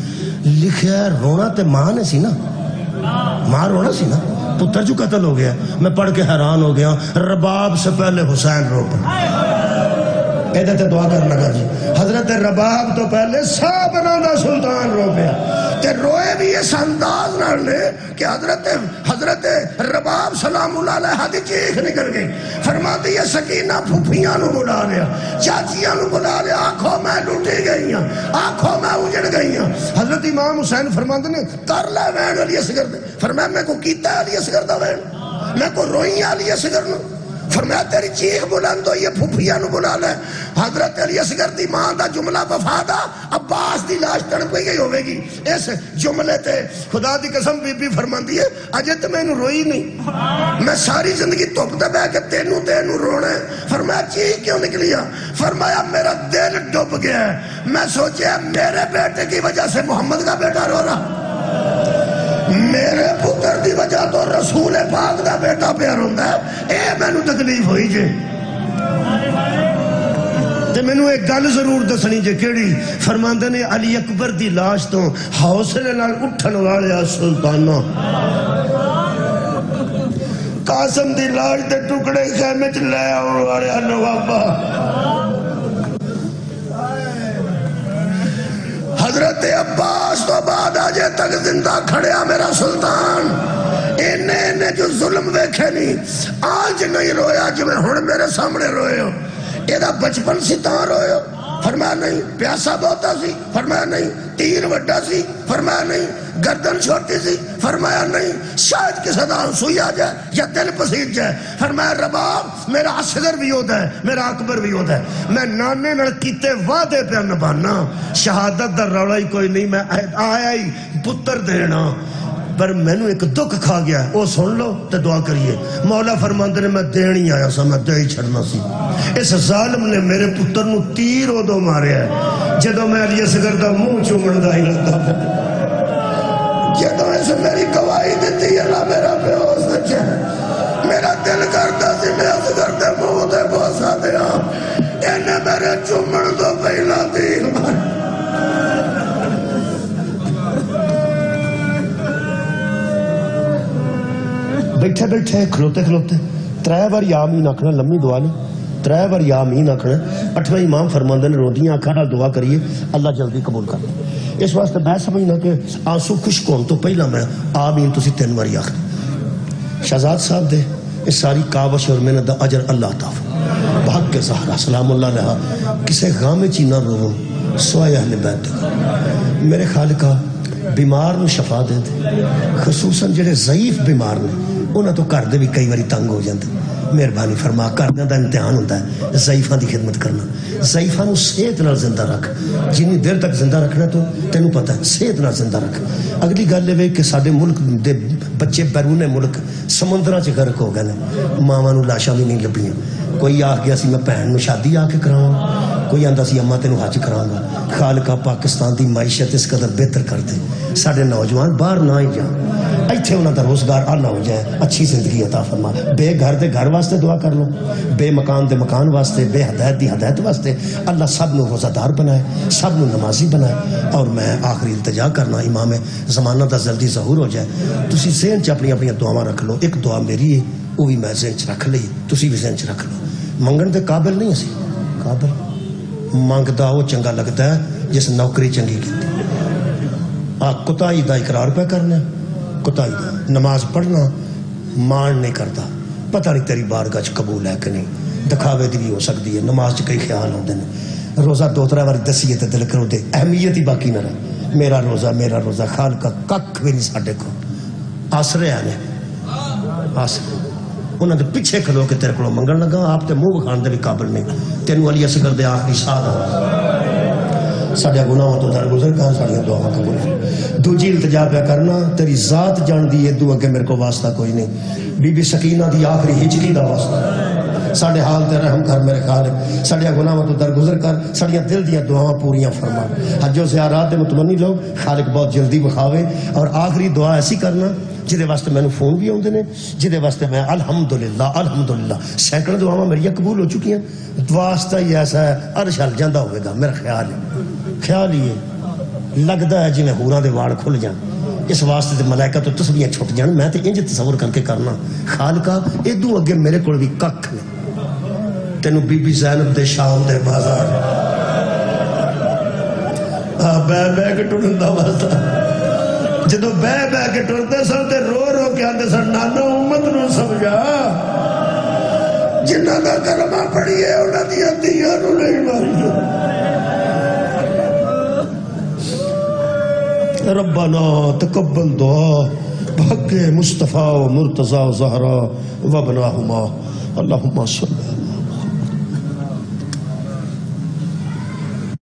لکھیا رونا تے ماں نے سی نا ماں رونا سی نا پتر جو قتل ہو گیا میں پڑھ کے حیران ہو گیا رباب سے پہلے حسین رو پڑا ایدھے تے دعا کرنا لگا جی حضرت رباب تو پہلے صابرہ دا سلطان رو پیا تے روئے بھی اس انداز نہ لے کہ حضرت رباب سلام اللہ علیہ حدی چیخ نکل گئی فرماتی ہے سکینہ پھوپیاں نو بلا لیا چاچیاں نو بلا لیا آنکھوں میں لوٹی گئی ہیں آنکھوں میں اجڑ گئی ہیں حضرت امام حسین فرماتے نے کر لے وین علی اصغر دے فرمایا میں کو کیتا علی اصغر دا وین میں کو روئی علی اصغر نو فرمایا تیری چیخ بلند ہوئی ہے پھوپھیاں نو بلا لے حضرت علی اصغر دی ماں دا جملہ وفادا عباس دی لاش تڑپ گئی ہوئے گی اس جملے تے خدا دی قسم بی بی فرماندی ہے اجے تے میں نو روئی نہیں میں ساری زندگی توپ دے بے کے تینو رونا ہے فرمایا چیخ کیوں نکلیا فرمایا میرا دل ڈوب گیا ہے میں سوچیا میرے بیٹے کی وجہ سے محمد کا بیٹا رو رہا میرے پتر دی وجہ تو رسول پاک دا بیٹا پہ روندا ہے اے میں نو تکلیف ہوئی جے تے مینوں ایک گل ضرور دسنی جے کیڑی فرماندے نے علی اکبر دی لاش تو حوصلے نال اٹھن والے سلطانہ قاسم دی لاش دے ٹکڑے خیمے چ لے آؤ والے نوابا حضرت عباس تو بعد آجے تک زندہ کھڑیا میرا سلطان انہیں جو ظلم دیکھے نہیں آج نہیں رویا جو میں ہن میرے سامنے روئے ہو ایدہ بچپن سی تاں روئے ہو فرمایا نہیں پیاسا بہتا سی فرمایا نہیں تیر وڈا سی فرمایا نہیں گردن چھوٹی سی فرمایا نہیں شاید کسی دا آنسوئی آ جائے یا دل پسیج جائے فرمایا رباب میرا اصغر بھی ہوتا ہے میرا اکبر بھی ہوتا ہے میں نانے نڑ کیتے وعدے پہ نبھانا شہادت در روڑا ہی کوئی نہیں میں آیا ہی پتر دینا پر میں نے ایک دکھ کھا گیا او سن لو تے دعا کریے مولا فرماندے نے میں دین ہی آیا سا میں دے ہی چھڑنا سی اس ظالم نے میرے پتر نو تیر او دو مارے ہے جدو میں علی اصغر دا منہ چومن دا ہی لگتا جدو اس میری گواہی دیتی اللہ میرا بے ہوش سچے میرا دل کرتا سی میں اصغر دے منہ دے بوسا دیا انہیں میرے چومن دو پہلا تیر مارے بیٹھے بیٹھے کھلوتے کھلوتے ترے بار یا آمین آکھنا لمبی دعا نہیں ترے بار یا آمین آکھنا اٹھویں امام فرماندے نے روندیاں آنکھاں نال دعا کریے اللہ جلدی قبول کر لے اس واسطے میں سمجھنا کہ آنسو خشک ہون تو پہلا میں آمین تسی 3 بار آکھنا شہزاد صاحب دے اس ساری کاوش اور محنت دا اجر اللہ عطا فرمائے بھاگ کے زہرا سلام اللہ علیہا کسے غام چی نہ رو سوائے اہل بیت میرے خالقہ بیمار نو شفا دے دے خصوصاً جڑے ضعیف بیمار نے انہاں تو کر دے بھی کئی باری تنگ ہو جاندے مہربانی فرما کردیاں دا امتحان ہوتا ہے ضعیفاں دی خدمت کرنا ضعیفاں نو صحت نال زندہ رکھ جنی دیر تک زندہ رکھنا تو تینوں پتہ ہے صحت نال زندہ رکھ اگلی گل یہ کہ سارے ملک دے بچے بیرون ملک سمندراں چ غرق ہو گئے ماواں نو لاشاں بھی نہیں لبھیاں کوئی آ گیا سی میں بہن نو شادی آ کے کراواں کوئی آندا سی اماں تینوں حج کراں گا خالقہ پاکستان دی معیشت اس قدر بہتر کر دے سارے نوجوان باہر نہ ہی جان ایتھے انہاں دا روزگار آلہ ہو جائے اچھی زندگی عطا فرما بے گھر دے گھر واسطے دعا کر لو بے مکان دے مکان واسطے بے ہدایت دی ہدایت واسطے اللہ سب نو روزہ دار بنائے سب نو نمازی بنائے اور میں آخری التجا کرنا امام زمانہ دا جلدی ظہور ہو جائے تسی ذہن چ اپنی اپنی دعاواں رکھ لو ایک دعا میری ہے وہ بھی میں ذہن چ رکھ لئی تسی بھی ذہن چ رکھ لو منگن دے قابل نہیں اسی قابل منگدا وہ چنگا لگتا ہے جس نوکری چنگی کی کتائی دا اقرار پہ کرنا کتائی دا نماز پڑھنا مان نہیں کرتا پتہ نہیں تیری بارگاہ قبول ہے کہ نہیں دکھاوے دی بھی ہو سکتی ہے نماز کئی خیال ہوتے ہیں روزہ 2-3 بار دسیے تے دل کرو دے اہمیت ہی باقی نہ رہے میرا روزہ خال کا ککھ بھی نہیں ساڈے کو آسرے آنے آسرے انہوں نے پیچھے کھلو کے تیرے کو منگن لگا آپ تے منہ بکھان دے بھی قابل نہیں تینوں علی اصغر دے آخری سال ہو ساڑھے گناہوں تو درگزر کہاں ساڑھے دعا قبول ہے دوجی التجا پہ کرنا تیری ذات جان دی ہے دعا کہ میرے کو واسطہ کوئی نہیں بی بی سکینہ دی آخری ہجری دا واسطہ ساڑھے حال تے رحم کر میرے خالق ساڑھے گناہوں تو درگزر کر ساڑھے دل دیا دعاں پوریاں فرما حج و زیارات دے متمنی لوگ خالق بہت جلدی بخاوے اور آخری دعا ایسی کرنا جدے واسطے میں نے فون بھی ہوندے نے جدے واسطے میں الحمدللہ سینکڑوں دعاواں میری قبول ہو چکی ہیں واسطہ ہی ایسا ہے عرش ہل جاندہ ہوئے گا میرا خیال ہی ہے لگتا ہے جی میں حوراں دے واڑ کھل جان اس واسطے تے ملائکہ تو تسبیحاں چھٹ جان میں تے انج تصور کر کے کرنا خالقہ ادو اگے میرے کول بھی ککھ نہیں تینوں بی بی زینب دے شام دے بازار بے کے ٹرن دا واسطہ جدو بے کے ٹرتے سن تے رو رو کے آندے سن نانو امت نو سمجھا جنہ دا کلمہ پڑھی ہے انہاں دی دیاں نو نہیں ماری ربنا تقبل دعا بحق مصطفیٰ و مرتضی و زہرا و ابناہما اللہم صلی